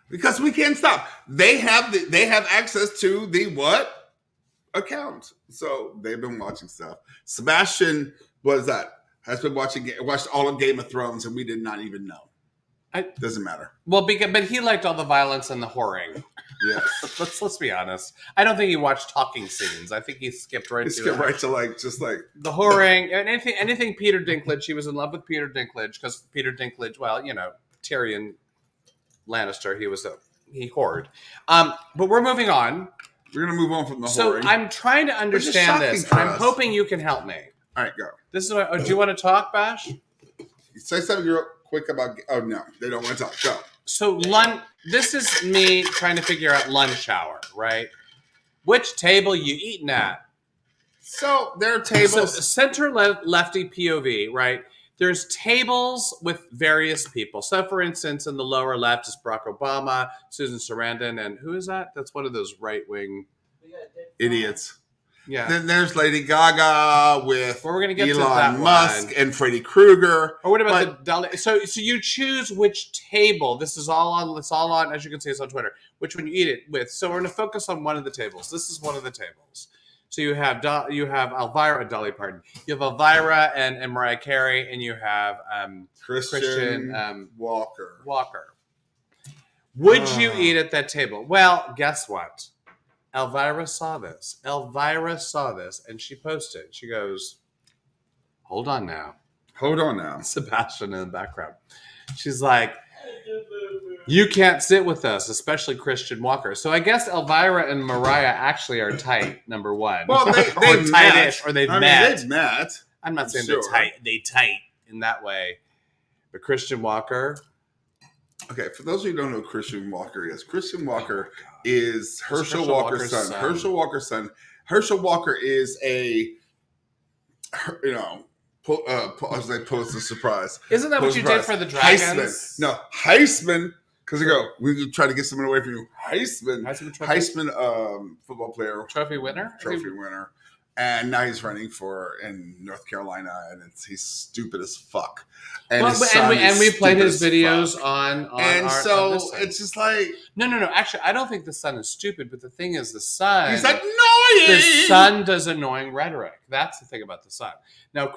Because we can't stop. They have access to the what? Account. So they've been watching stuff. Sebastian, what is that? Has been watched all of Game of Thrones, and we did not even know. Doesn't matter. Well, but he liked all the violence and the whoring. Yes. let's be honest. I don't think he watched talking scenes. I think he skipped right to the whoring and anything Peter Dinklage. He was in love with Peter Dinklage because Peter Dinklage. Well, Tyrion Lannister. He whored. But we're moving on. We're gonna move on from the whoring. So I'm trying to understand this, and I'm hoping you can help me. All right, go. This is what. Do you want to talk, Bash? Say something real quick about. Oh no, they don't want to talk. Go. So this is me trying to figure out lunch hour, right? Which table you eating at? So there are tables. So center lefty POV, right? There's tables with various people. So, for instance, in the lower left is Barack Obama, Susan Sarandon, and who is that? That's one of those right-wing idiots. Yeah. Then there's Lady Gaga with we're gonna get Elon Musk and Freddy Krueger. Or what about the Dolly? So you choose which table. This is all on. It's all on. As you can see, it's on Twitter. Which one you eat it with. So we're going to focus on one of the tables. This is one of the tables. So you have Dolly Parton. You have Elvira and Mariah Carey, and you have Christian Walker. Would you eat at that table? Well, guess what? Elvira saw this, and she posted. She goes, hold on now. Sebastian in the background. She's like, you can't sit with us, especially Christian Walker. So I guess Elvira and Mariah actually are tight, number one. Well, they've tight-ish, or they've met. They've met. I'm not saying they're tight. They tight in that way. But Christian Walker... Okay, for those of you who don't know who Christian Walker is Herschel Walker's son. Herschel Walker's son. Herschel Walker is Pulitzer surprise. Isn't that what you did for the Dragons? Heisman. Because we try to get someone away from you. Heisman, football player. Trophy winner. And now he's running in North Carolina, and he's stupid as fuck. And we played his videos on and our, so it's just like no. Actually, I don't think the Sun is stupid, but the thing is, the Sun he's annoying. The Sun does annoying rhetoric. That's the thing about the Sun. Now,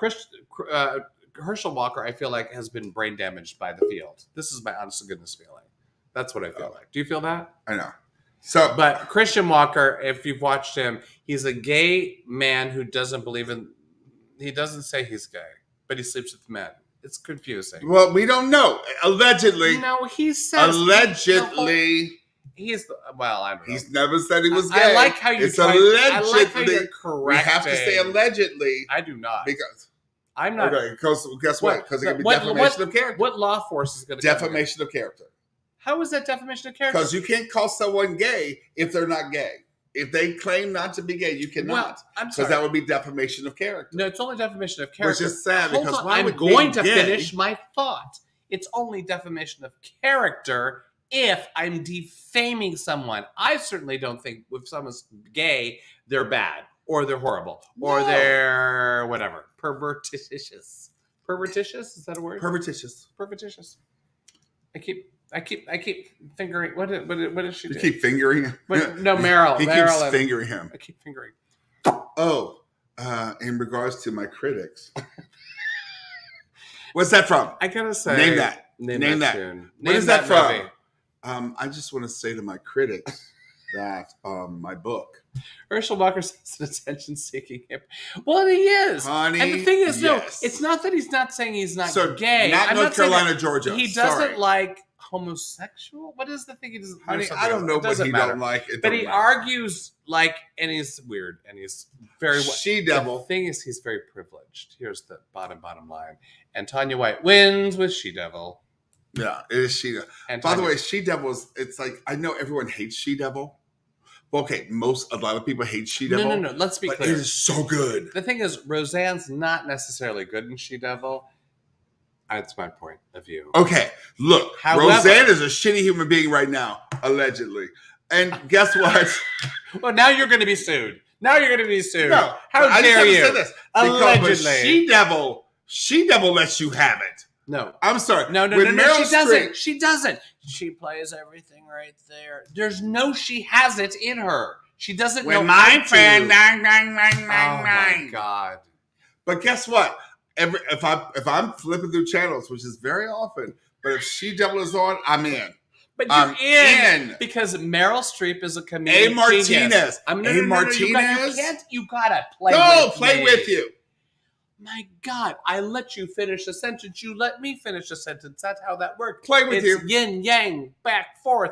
Herschel Walker, I feel like, has been brain damaged by the field. This is my honest to goodness feeling. That's what I feel like. Do you feel that? I know. So, but Christian Walker, if you've watched him, he's a gay man who doesn't believe in. He doesn't say he's gay, but he sleeps with men. It's confusing. Well, we don't know. Allegedly. No, he says. Allegedly. Well, I don't know. He's never said he was gay. I like how you. Allegedly. I like how you're correcting. We have to say allegedly. I do not. Because I'm not. Okay, because guess what? Because it can be defamation of character. What law force is going to defamation of character? How is that defamation of character? Because you can't call someone gay if they're not gay. If they claim not to be gay, you cannot. Because that would be defamation of character. No, it's only defamation of character. Which is sad because why I'm would going to finish my thought. It's only defamation of character if I'm defaming someone. I certainly don't think if someone's gay, they're bad or they're horrible or they're whatever. Pervertitious. Pervertitious? Is that a word? Pervertitious. Pervertitious. I keep fingering. What does she do? You keep fingering him? No, Meryl. He keeps fingering him. I keep fingering. Oh, in regards to my critics. What's that from? I gotta say. Name that. Name that. Tune. What is that from? I just want to say to my critics that my book. Herschel Walker's an attention-seeking hip. Well, he is. Honey, and the thing is, no, yes. it's not that he's not saying he's not gay. Not North Carolina, Georgia. He doesn't like homosexual. What is the thing he doesn't? Honey, I don't know what he don't like. But he argues like, and he's weird, and he's very she-devil. The thing is, he's very privileged. Here's the bottom line. And Tanya White wins with she-devil. Yeah, it is she-devil. By the way, she-devil it's like, I know everyone hates she-devil. Okay, a lot of people hate she-devil. No. Let's be clear. It is so good. The thing is, Roseanne's not necessarily good in she-devil. That's my point of view. Okay, look. However, Roseanne is a shitty human being right now, allegedly. And guess what? Well, now you're going to be sued. No, how dare you? Say this. Allegedly. She-devil lets you have it. No. I'm sorry. No, she doesn't. She doesn't. She plays everything right there. There's no she has it in her. She doesn't know my friend. Oh, my God. But guess what? If I'm flipping through channels, which is very often, but if she-devil is on, I'm in. But you're in because Meryl Streep is a comedian. A. Martinez. Martinez. You gotta play. Play with you. My God, I let you finish a sentence. You let me finish a sentence. That's how that works. Play with you. Yin yang, back forth.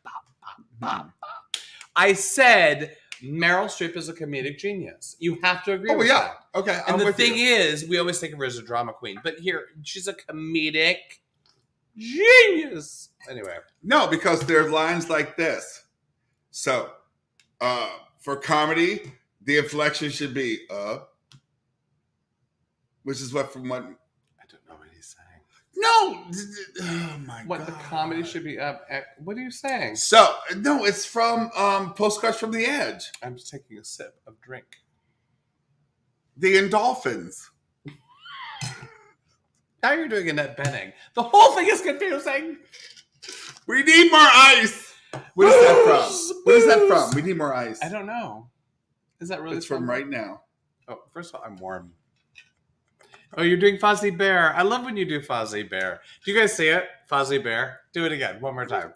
Pop, pop, pop, pop. I said Meryl Streep is a comedic genius. You have to agree with that. Okay. And the thing is, we always think of her as a drama queen, but here she's a comedic genius. Anyway. No, because there are lines like this. So, for comedy, the inflection should be which is what from what I don't know what he's saying. No, oh my God. What the comedy should be up at, what are you saying? So no, it's from Postcards from the Edge. I'm just taking a sip of drink. The Endorphins. Now you're doing Annette Bening. The whole thing is confusing. We need more ice. What is that from? What is that from? We need more ice. I don't know. Is that really? It's from right now. Oh, first of all, I'm warm. Oh, you're doing Fozzie Bear. I love when you do Fozzie Bear. Do you guys see it? Fozzie Bear. Do it again. One more time.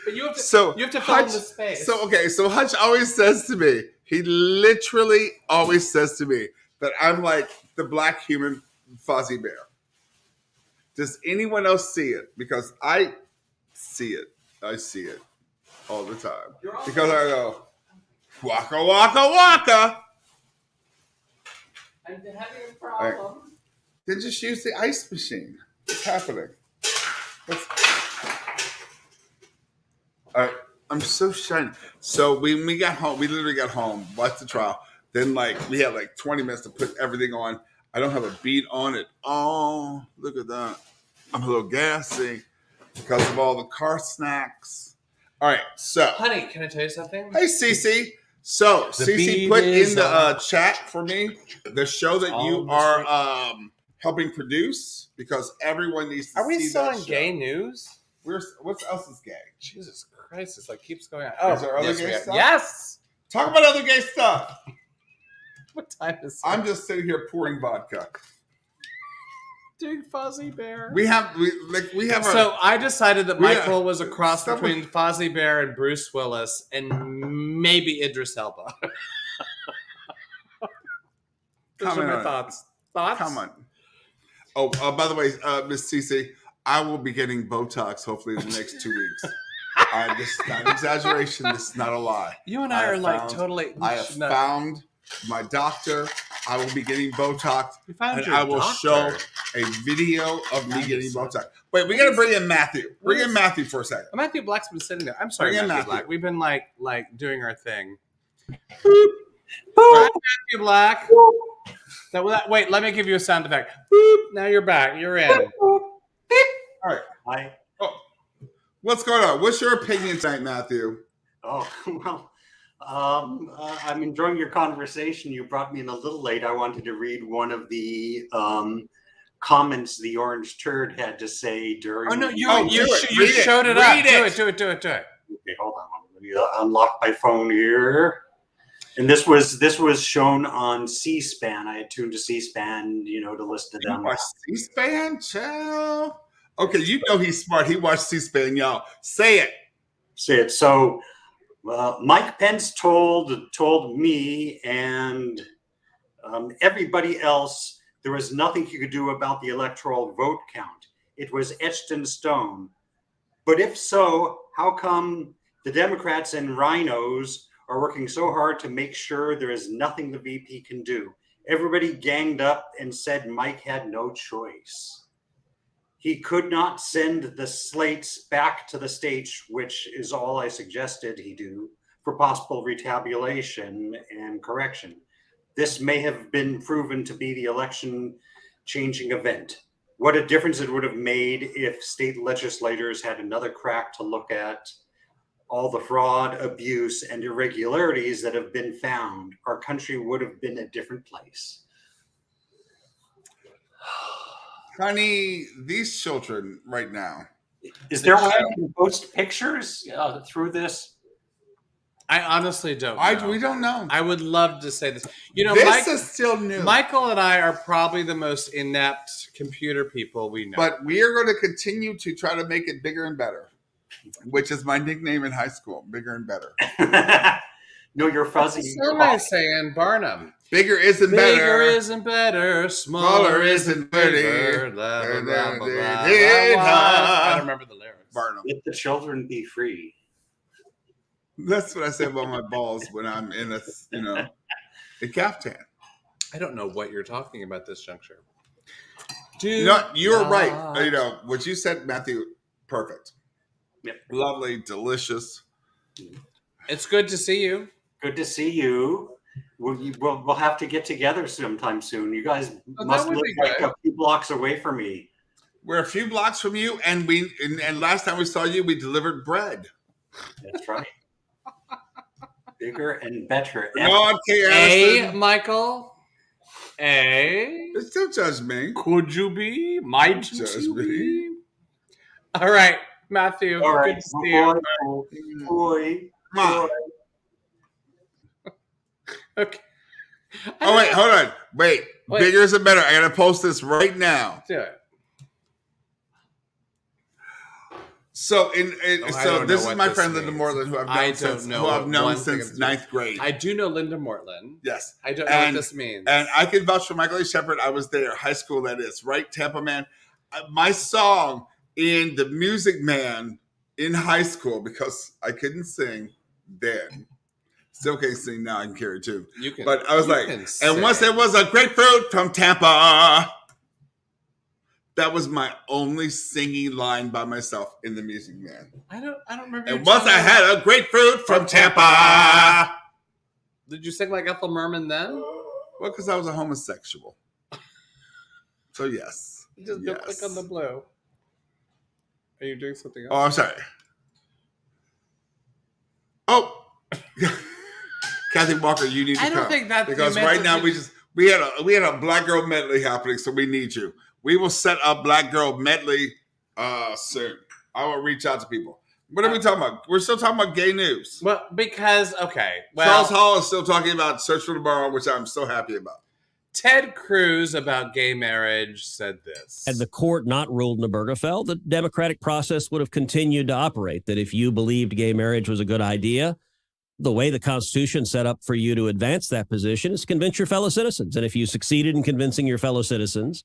But you have to fill in the space. So Hutch always says to me, he literally always says to me that I'm like the black human Fozzie Bear. Does anyone else see it? Because I see it. I see it all the time. Because I go, waka, waka, waka. I'm having a problem. Right. Then just use the ice machine. What's happening? All right. I'm so shiny. So when we got home, we literally got home, watched the trial. Then we had 20 minutes to put everything on. I don't have a beat on it. Oh, look at that. I'm a little gassy because of all the car snacks. All right, so. Honey, can I tell you something? Hey, Cece. So, The Cece beat put is in the on. chat for me the show that you On the are helping produce because everyone needs to Are we see still that in show. gay news? What else is gay? Jesus Christ, it's like keeps going on. Oh, Is there other yes, gay we are. stuff? Yes. Talk about other gay stuff. What time is it? I'm just sitting here pouring vodka. Doing Fozzie Bear. We have. So I decided that Michael was a cross someone- between Fozzie Bear and Bruce Willis and maybe Idris Elba. Those are my thoughts. Thoughts? Come on. Oh, by the way, Miss Cece, I will be getting Botox hopefully in the next 2 weeks. This is not an exaggeration. This is not a lie. You and I are like totally. I have found my doctor. I will be getting Botox, You found and your I will doctor. show a video of me getting Botox. Wait, we got to bring in Matthew. Bring in Matthew for a second. Matthew Black's been sitting there. I'm sorry, Bring in Matthew Matthew. Black. We've been like doing our thing. Boop. Boop. Matthew Black. Wait, let me give you a sound effect. Boop. Now you're back. You're in. All right. Hi. Oh, what's going on? What's your opinion tonight, Matthew? Oh, well, I'm enjoying your conversation. You brought me in a little late. I wanted to read one of the comments the Orange Turd had to say during. Oh no, you Read showed it Read up. it. Do it. Okay, hold on. Let me unlock my phone here. And this was shown on C-SPAN. I had tuned to C-SPAN, to listen to You them. watch C-SPAN, child? Okay, you know he's smart. He watched C-SPAN, y'all. Say it. Say it. So, Mike Pence told me and everybody else there was nothing he could do about the electoral vote count. It was etched in stone. But if so, how come the Democrats and rhinos are working so hard to make sure there is nothing the VP can do? Everybody ganged up and said Mike had no choice. He could not send the slates back to the states, which is all I suggested he do, for possible retabulation and correction. This may have been proven to be the election-changing event. What a difference it would have made if state legislators had another crack to look at all the fraud, abuse, and irregularities that have been found. Our country would have been a different place. Honey, these children right now. Is there a way I can post pictures through this? I honestly don't know. We don't know. I would love to say this. This is still new. Michael and I are probably the most inept computer people we know. But we are going to continue to try to make it bigger and better, which is my nickname in high school, bigger and better. No, you're fuzzy. Somebody saying Barnum. Bigger isn't better. Bigger isn't better. Smaller isn't better. Blah, blah, blah, blah, blah, blah. I don't remember the lyrics. Barnum. Let the children be free. That's what I say about my balls when I'm in a caftan. I don't know what you're talking about this juncture. You're right. What you said, Matthew, perfect. Yep. Lovely, delicious. It's good to see you. Good to see you. We'll have to get together sometime soon. You guys must would live be like good. a few blocks away from me. We're a few blocks from you, and last time we saw you, we delivered bread. That's right. Bigger and better. No, Michael. Don't judge me. Could you be? Might Judge you me. be? All right, Matthew. All right. Good to see you. Boy. Come on. Okay. Oh, wait, hold on. Wait. Bigger isn't better. I got to post this right now. Do it. So this is my friend Linda Morland, who I've known since ninth grade. I do know Linda Mortland. Yes. I don't know what this means. And I can vouch for Michael A. Shepard. I was there, high school that is, right? Tampa Man. My song in The Music Man in high school, because I couldn't sing then. Still can't sing now. I can carry too. But I was like, and once there was a grapefruit from Tampa. That was my only singing line by myself in The Music Man. I don't remember. And once I had a grapefruit from Tampa. Did you sing like Ethel Merman then? Well, because I was a homosexual. So yes. Just don't click on the blue. Are you doing something else? Oh, I'm sorry. Oh. Kathy Walker, you need to come. I don't think that because right now we had a Black Girl medley happening, so we need you. We will set up Black Girl medley soon. I will reach out to people. What are we talking about? We're still talking about gay news. Well, because Charles Hall is still talking about Search for the Borough, which I'm so happy about. Ted Cruz about gay marriage said this. Had the court not ruled in Obergefell, the democratic process would have continued to operate. That if you believed gay marriage was a good idea, the way the Constitution set up for you to advance that position is convince your fellow citizens. And if you succeeded in convincing your fellow citizens,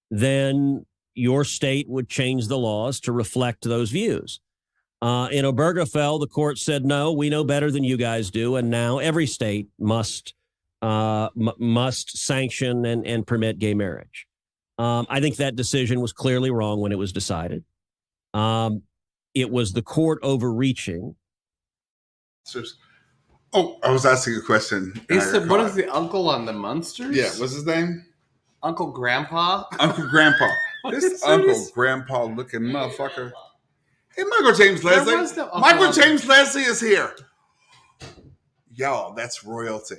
then your state would change the laws to reflect those views. In Obergefell, the court said, no, we know better than you guys do. And now every state must sanction and permit gay marriage. I think that decision was clearly wrong when it was decided. It was the court overreaching. Oh, I was asking a question. He said, what is the uncle on the Munsters? Yeah, what's his name? Uncle Grandpa? Uncle Grandpa. This Uncle Grandpa looking motherfucker. Hey, Michael James Leslie. Michael James Leslie is here. Y'all, that's royalty.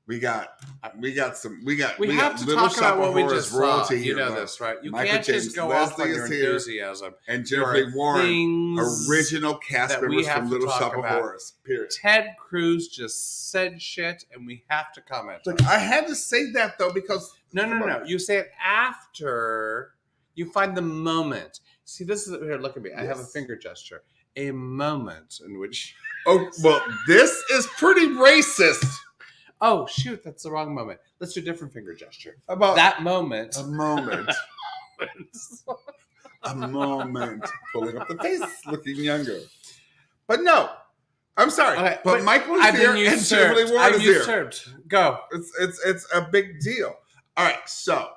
We got Little Shop of Horrors royalty here. You know this, right? You Michael can't James just go Leslie off on your enthusiasm. And Jennifer Warren, original cast members from Little Shop of Horrors. Period. Ted Cruz just said shit, and we have to comment. Look, I had to say that though because no. You say it after you find the moment. See, this is here. Look at me. Yes. I have a finger gesture. A moment in which. Oh well, this is pretty racist. Oh, shoot, that's the wrong moment. Let's do a different finger gesture. About that moment. A moment. A moment. Pulling up the face, looking younger. But no, I'm sorry. Okay, but Michael is here and Shirley Warren is here. Go. It's a big deal. All right, so.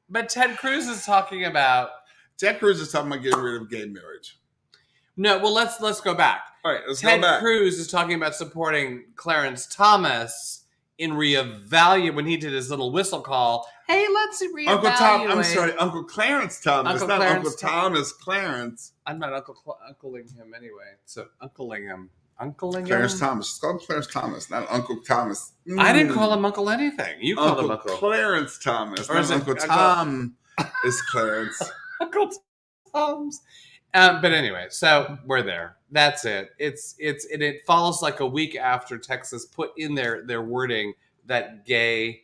But Ted Cruz is talking about. Ted Cruz is talking about getting rid of gay marriage. No, well, let's go back. All right, let's go back. Ted Cruz is talking about supporting Clarence Thomas in reevaluate when he did his little whistle call. Hey, let's reevaluate. Uncle Tom, I'm sorry, Uncle Clarence Thomas. Uncle not Clarence Uncle Thomas Clarence. I'm not uncling him anyway. So uncling him. Clarence Thomas. It's called Clarence Thomas, not Uncle Thomas. I didn't call him Uncle anything. You called him Uncle Clarence Thomas. Or is Uncle Tom is Clarence. Uncle Tom's. But anyway, so we're there. That's it. It falls like a week after Texas put in their wording that gay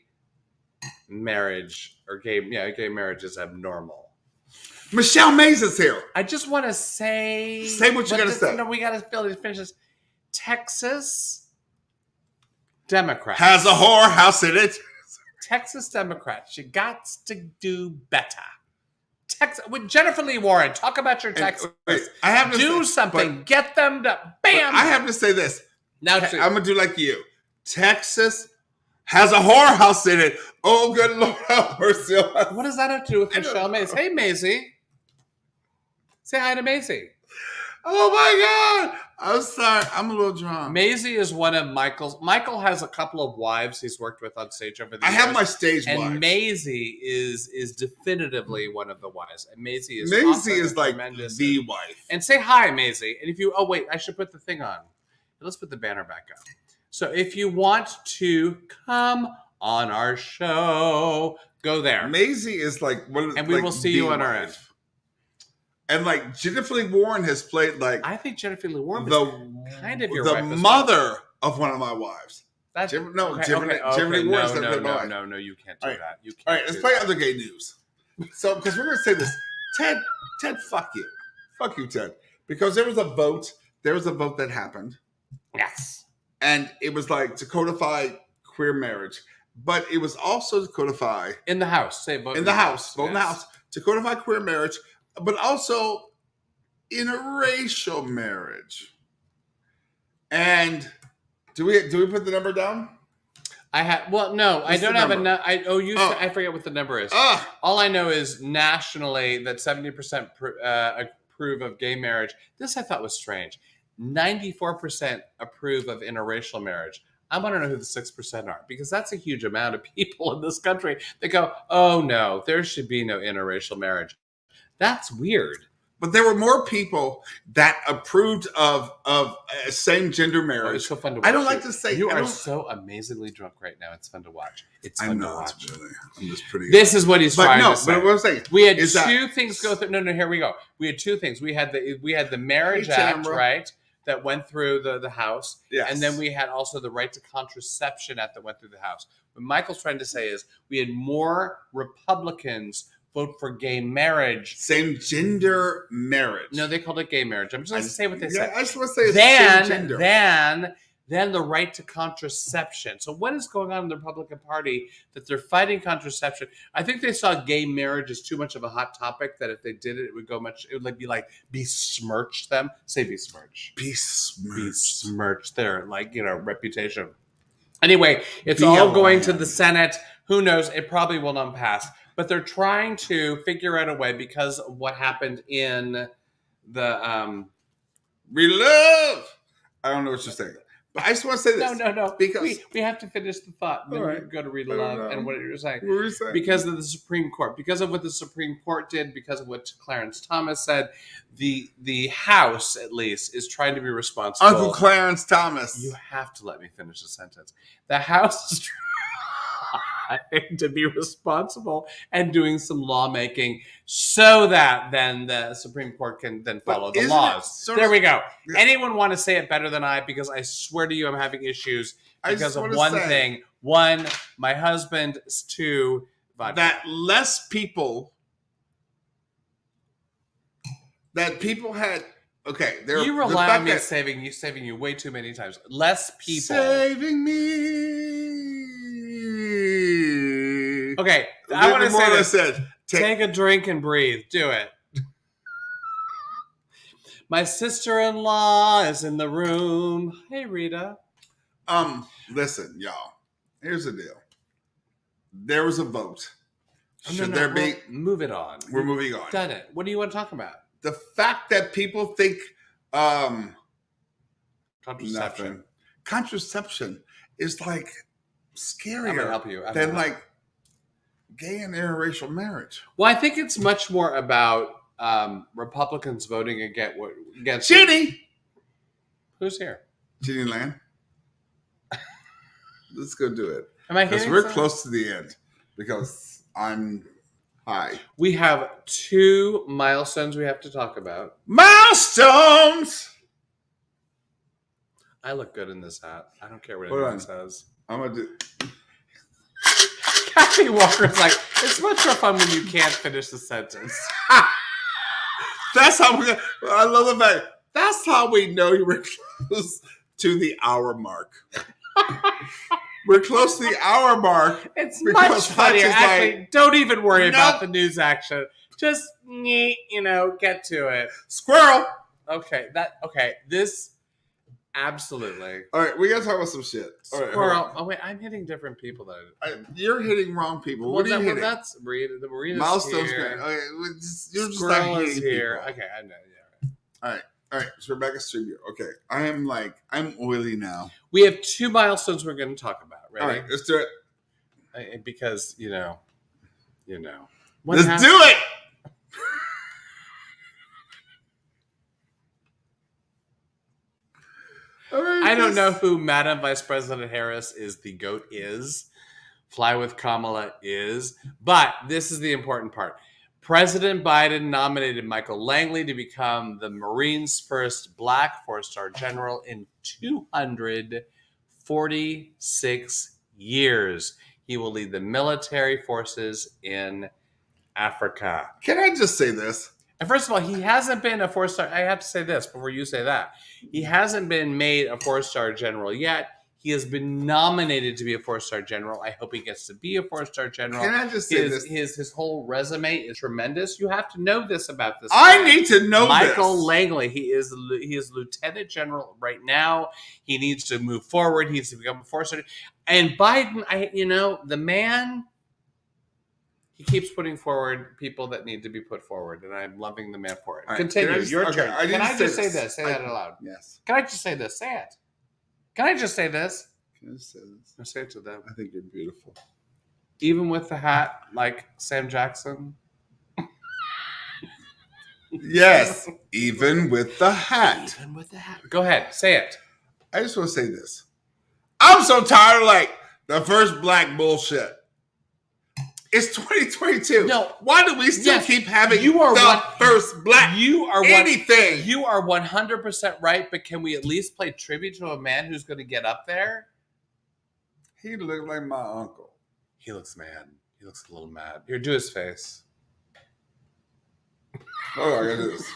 marriage or gay marriage is abnormal. Michelle Mays is here. I just want to say what you got to say. No, we got to finish this. Texas Democrats has a whorehouse in it. Texas Democrats, you got to do better. With Jennifer Lee Warren, talk about your Texas. I have to do something. Get them to bam. I have to say this. Now I'm gonna do like you. Texas has a whorehouse in it. Oh, good Lord, have mercy. What does that have to do with Michelle Mays? Hey, Maisie. Say hi to Maisie. Oh my God. I'm sorry. I'm a little drunk. Maisie is one of Michael's. Michael has a couple of wives he's worked with on stage over the years. I have my stage wives. And Maisie is definitively one of the wives. And Maisie is like the wife. And say hi, Maisie. And if you, oh wait, I should put the thing on. Let's put the banner back up. So if you want to come on our show, go there. Maisie is like one of the, and we will see you on our end. And like Jennifer Lee Warren has played like I think Jennifer Lee Warren is kind of your the wife mother of one of my wives. That's Jennifer Lee Warren. No, you can't do that. You can't. All right, let's play other gay news. So because we're gonna say this, Ted, fuck you, Ted, because there was a vote. There was a vote that happened. Yes, and it was like to codify queer marriage, but it was also to codify in the House. Say vote in the House. Vote in the House to codify queer marriage. But also interracial marriage. And do we put the number down? I don't have enough. I forget what the number is. All I know is nationally that 70% approve of gay marriage. This I thought was strange. 94% approve of interracial marriage. I want to know who the 6% are, because that's a huge amount of people in this country that go, oh no, there should be no interracial marriage. That's weird. but there were more people that approved of same gender marriage. Oh, it's so fun to watch. I don't like to say you are so amazingly drunk right now. It's fun to watch. It's fun to watch. Really, I'm just pretty. This is what he's trying to say. But what I'm saying, we had two things go through. No, here we go. We had two things. We had the Marriage Act, right, that went through the House, and then we had also the Right to Contraception Act that went through the House. What Michael's trying to say is we had more Republicans vote for gay marriage. Same gender marriage. No, they called it gay marriage. I'm just going to say what they said. I just want to say it's same gender. Then the right to contraception. So what is going on in the Republican Party that they're fighting contraception? I think they saw gay marriage as too much of a hot topic, that if they did it, it would be like besmirch them. Say besmirch. Besmirch their reputation. Anyway, it's all going to the Senate. Who knows? It probably will not pass. But they're trying to figure out a way because of what happened in the Relove. I don't know what you're saying. But I just want to say this. No. Because we have to finish the thought. Then we go to read love and what you're saying. What were you saying? Because of the Supreme Court. Because of what the Supreme Court did. Because of what Clarence Thomas said. The House, at least, is trying to be responsible. Uncle Clarence Thomas. You have to let me finish the sentence. The House is trying to be responsible and doing some lawmaking so that then the Supreme Court can then follow the laws. There we go. Yeah. Anyone want to say it better than I? Because I swear to you, I'm having issues because of one thing. One, my husband. Two, vodka. That less people. That people had. Okay, you rely on me saving you way too many times. Less people saving me. Okay, I want to say this. Take a drink and breathe. Do it. My sister-in-law is in the room. Hey, Rita. Listen, y'all. Here's the deal. There was a vote. Should there be? Move it on. We're moving on. Done it. What do you want to talk about? The fact that people think contraception. Contraception is like scarier I'm gonna help you. than like gay and interracial marriage. Well, I think it's much more about Republicans voting against Ginny. Who's here? Ginny Land. Let's go do it. Am I here? Because we're close to the end. Because I'm high. We have 2 milestones we have to talk about. Milestones. I look good in this hat. I don't care what anyone says. I'm gonna do. Kathy Walker's like, it's much more fun when you can't finish the sentence. That's how we. I love the fact. That's how we know you were close to the hour mark. We're close to the hour mark. It's much funnier. Actually, don't even worry about the news action. Just get to it. Squirrel. Okay. This. Absolutely. All right, we gotta talk about some shit. All right, Squirrel. Oh wait, I'm hitting different people. You're hitting wrong people. What are you hitting? That's Rita. The Marina's Milestones. Here. Okay, you're just Squirrel like is here. People. Okay, I know. Yeah. All right. So Rebecca's tribute. Okay, I'm oily now. We have 2 milestones we're going to talk about. Ready? All right, let's do it. Because let's do it. I don't know who Madam Vice President Harris is. The GOAT is. Fly with Kamala is. But this is the important part. President Biden nominated Michael Langley to become the Marines' first Black 4-star general in 246 years. He will lead the military forces in Africa. Can I just say this? And first of all, he hasn't been a 4-star. I have to say this before you say that. He hasn't been made a 4-star general yet. He has been nominated to be a 4-star general. I hope he gets to be a 4-star general. Can I just say this? His whole resume is tremendous. You have to know this about this. I need to know Michael this. Langley. He is lieutenant general right now. He needs to move forward. He needs to become a 4-star. And Biden, the man. He keeps putting forward people that need to be put forward, and I'm loving the man for it. Right, Continue. Your turn. Can I just say this? Say that out loud. Yes. Can I just say this? Say it. Can I just say this? Can I just say this? I say it to them. I think you're beautiful. Even with the hat, like Sam Jackson. Yes, even with the hat. Even with the hat. Go ahead, say it. I just want to say this. I'm so tired of like the first black bullshit. It's 2022. No, why do we still keep having first black anything? You are 100% right, but can we at least play tribute to a man who's going to get up there? He looked like my uncle. He looks mad. He looks a little mad. Here, do his face. Oh, I got this.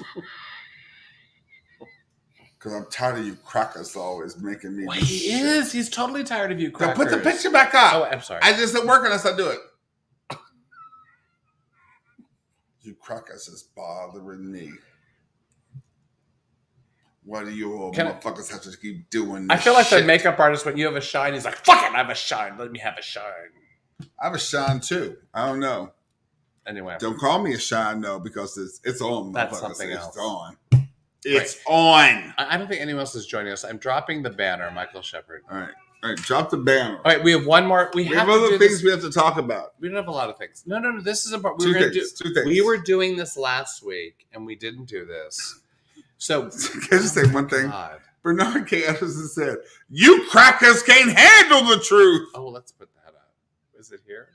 Because I'm tired of you crackers always making me. Well, he is. He's totally tired of you crackers. Now put the picture back up. Oh, I'm sorry. I just didn't work unless I do it. You crackers is bothering me. Why do you motherfuckers have to keep doing this? I feel like the makeup artist, when you have a shine, he's like, fuck it, I have a shine. Let me have a shine. I have a shine too. I don't know. Anyway. Don't call me a shine though, because it's on. That's something else. It's on. It's on. I don't think anyone else is joining us. I'm dropping the banner, Michael Shepard. All right, drop the banner. All right, we have one more. We have other things we have to talk about. We don't have a lot of things. No. This is important. Two things. We were doing this last week, and we didn't do this. So, can I just say one thing? God. Bernard K. Anderson said, "You crackers can't handle the truth." Oh, let's put that up. Is it here?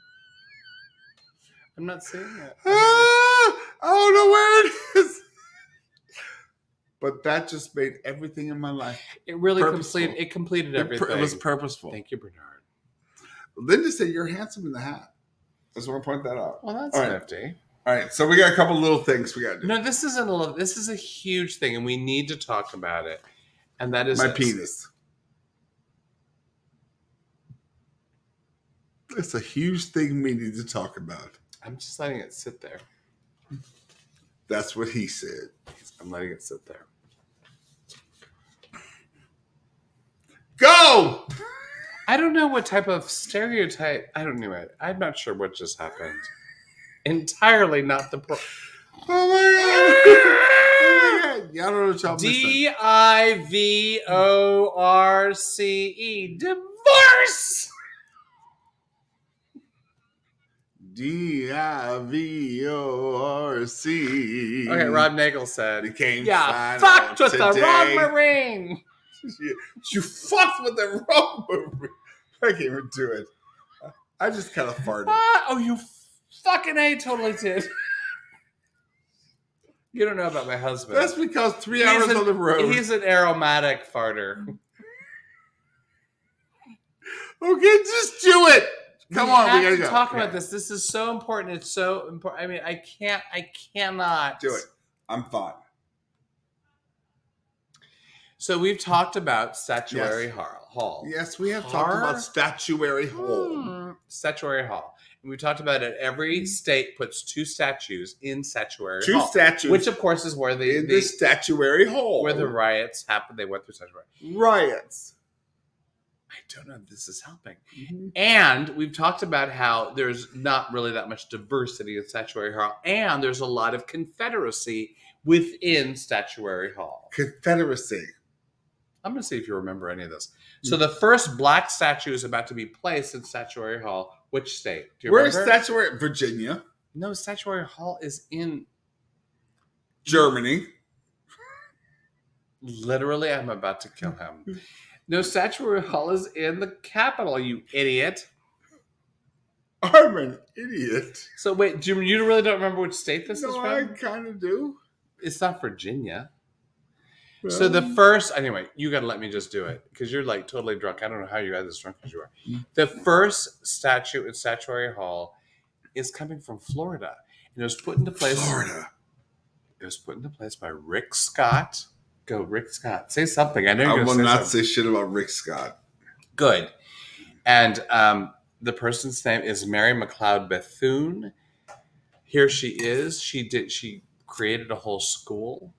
I'm not seeing it. I don't know where it is. But that just made everything in my life. It really completed everything. It was purposeful. Thank you, Bernard. Linda said you're handsome in the hat. I just want to point that out. Well, that's nifty. All right, so we got a couple little things we got to do. No, this isn't a little. This is a huge thing, and we need to talk about it. And that is my penis. It's a huge thing we need to talk about. I'm just letting it sit there. That's what he said. I'm letting it sit there. Go! I don't know what type of stereotype. I don't know. I'm not sure what just happened. Entirely not the pro. Oh my God! Y'all don't know what y'all Divorce. Divorce. Divorce. Okay, Rob Nagel said. Became fucked with the wrong Marine. You fucked with the wrong Marine. I can't even do it. I just kind of farted. You fucking totally did. You don't know about my husband. That's because 3 hours on the road. He's an aromatic farter. Okay, just do it. Come on, we gotta go. Talk about this. This is so important. It's so important. I mean, I cannot do it. I'm fine. So we've talked about Statuary Hall. Yes, we have talked about Statuary Hall. Statuary Hall. And we talked about it. Every state puts 2 statues in Statuary Hall. 2 statues. Which, of course, is where the Statuary Hall. Where the riots happened. They went through Statuary. Riots. I don't know if this is helping. Mm-hmm. And we've talked about how there's not really that much diversity in Statuary Hall. And there's a lot of confederacy within Statuary Hall. Confederacy. I'm going to see if you remember any of this. So the first black statue is about to be placed in Statuary Hall. Which state? Do you remember? Where's Statuary? Virginia. No, Statuary Hall is in Germany. Literally, I'm about to kill him. No, Statuary Hall is in the capital, you idiot. I'm an idiot. So wait, you really don't remember which state this is from? No, I kind of do. It's not Virginia. Well, so the first, anyway, you got to let me just do it because you're like totally drunk. I don't know how you got as drunk as you are. The first statue in Statuary Hall is coming from Florida. And it was put into place. Florida. It was put into place by Rick Scott. Go, Rick Scott. Say something. I know you're I will say not something. say shit about Rick Scott. Good. And the person's name is Mary McLeod Bethune. Here she is. She created a whole school.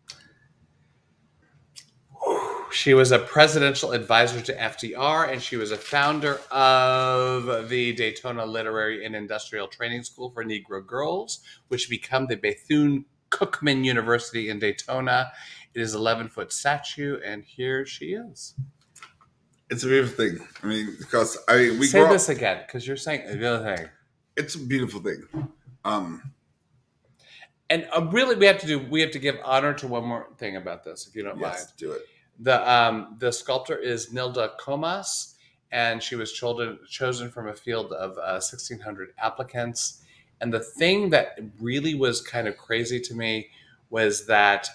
She was a presidential advisor to FDR, and she was a founder of the Daytona Literary and Industrial Training School for Negro Girls, which became the Bethune-Cookman University in Daytona. It is an 11-foot statue, and here she is. It's a beautiful thing. I mean, because we say this again, because you're saying the other thing. It's a beautiful thing. And really, we have to give honor to one more thing about this, if you don't mind. Do it. The sculptor is Nilda Comas, and she was chosen from a field of 1,600 applicants. And the thing that really was kind of crazy to me was that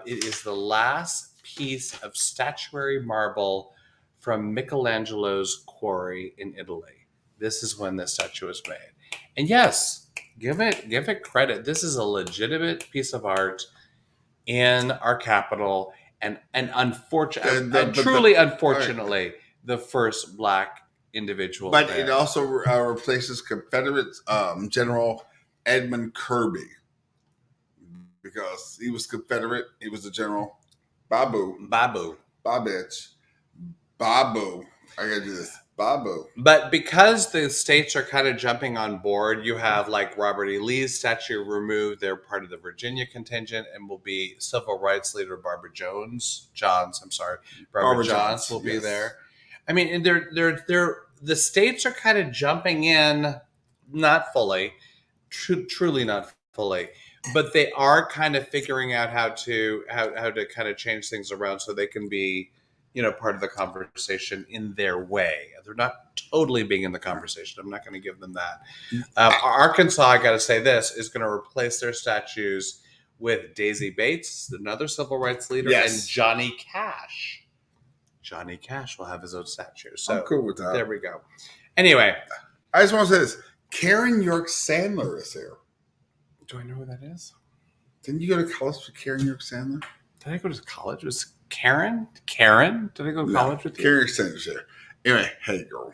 it is the last piece of statuary marble from Michelangelo's quarry in Italy. This is when this statue was made. And yes, give it credit. This is a legitimate piece of art in our capital, and unfortunately, the first Black individual. But it also replaces Confederate General Edmund Kirby, because he was Confederate. He was a general. Babu. I gotta do this. Babu. But because the states are kind of jumping on board, you have like Robert E. Lee's statue removed. They're part of the Virginia contingent, and will be civil rights leader Barbara Johns will be there. I mean, and the states are kind of jumping in, not fully, truly not fully, but they are kind of figuring out how to kind of change things around so they can be, part of the conversation in their way. They're not totally being in the conversation. I'm not going to give them that. Arkansas, I got to say this, is going to replace their statues with Daisy Bates, another civil rights leader, and Johnny Cash. Johnny Cash will have his own statue. So I'm cool with that. There we go. Anyway. I just want to say this. Karen York Sandler is here. Do I know who that is? Didn't you go to college with Karen York Sandler? Did I go to college? Was Karen? Did I go to college with you? Karen York Sandler's here. Anyway, hey girl.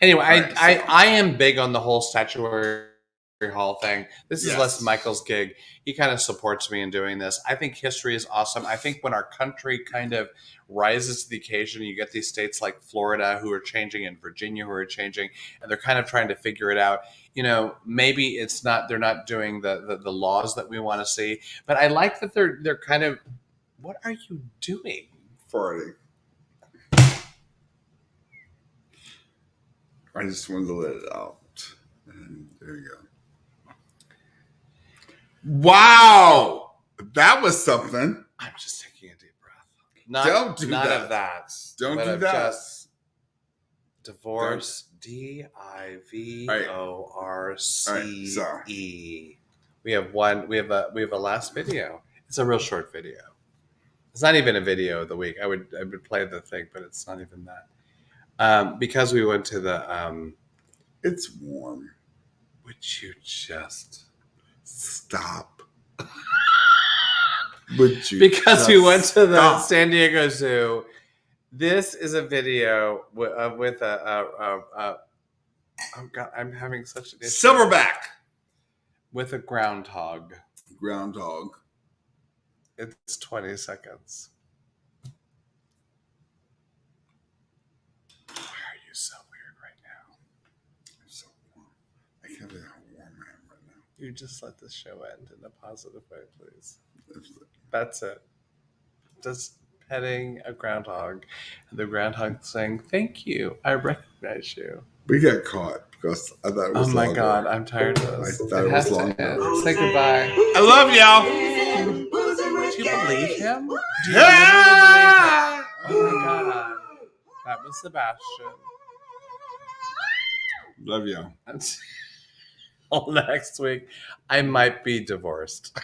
Anyway, I am big on the whole statuary hall thing. This is Les Michaels' gig. He kind of supports me in doing this. I think history is awesome. I think when our country kind of rises to the occasion, you get these states like Florida who are changing and Virginia who are changing, and they're kind of trying to figure it out. Maybe they're not doing the laws that we want to see, but I like that they're kind of, what are you doing? Farting. I just wanted to let it out. And there you go. Wow! That was something. I'm just taking a deep breath. Don't do none that. Of that. Don't do that. Just divorce. DIVORCE. We have one. We have a last video. It's a real short video. It's not even a video of the week. I would play the thing, but it's not even that. Because we went to the. It's warm. Would you just stop? Because we went to the San Diego Zoo. This is a video with a oh God, I'm having such an issue. Silverback with a groundhog. It's 20 seconds. Why are you so weird right now? I'm so warm. I can't believe how warm I am right now. You just let this show end in a positive way, please. That's it. Just petting a groundhog, and the groundhog saying, "Thank you. I recognize you." We got caught because I thought it was. Oh my God, I'm tired of this. I thought it was long. Say goodbye. I love y'all. Do you believe him? Do you really believe him? Oh my God, that was Sebastian. Love y'all. Until next week, I might be divorced.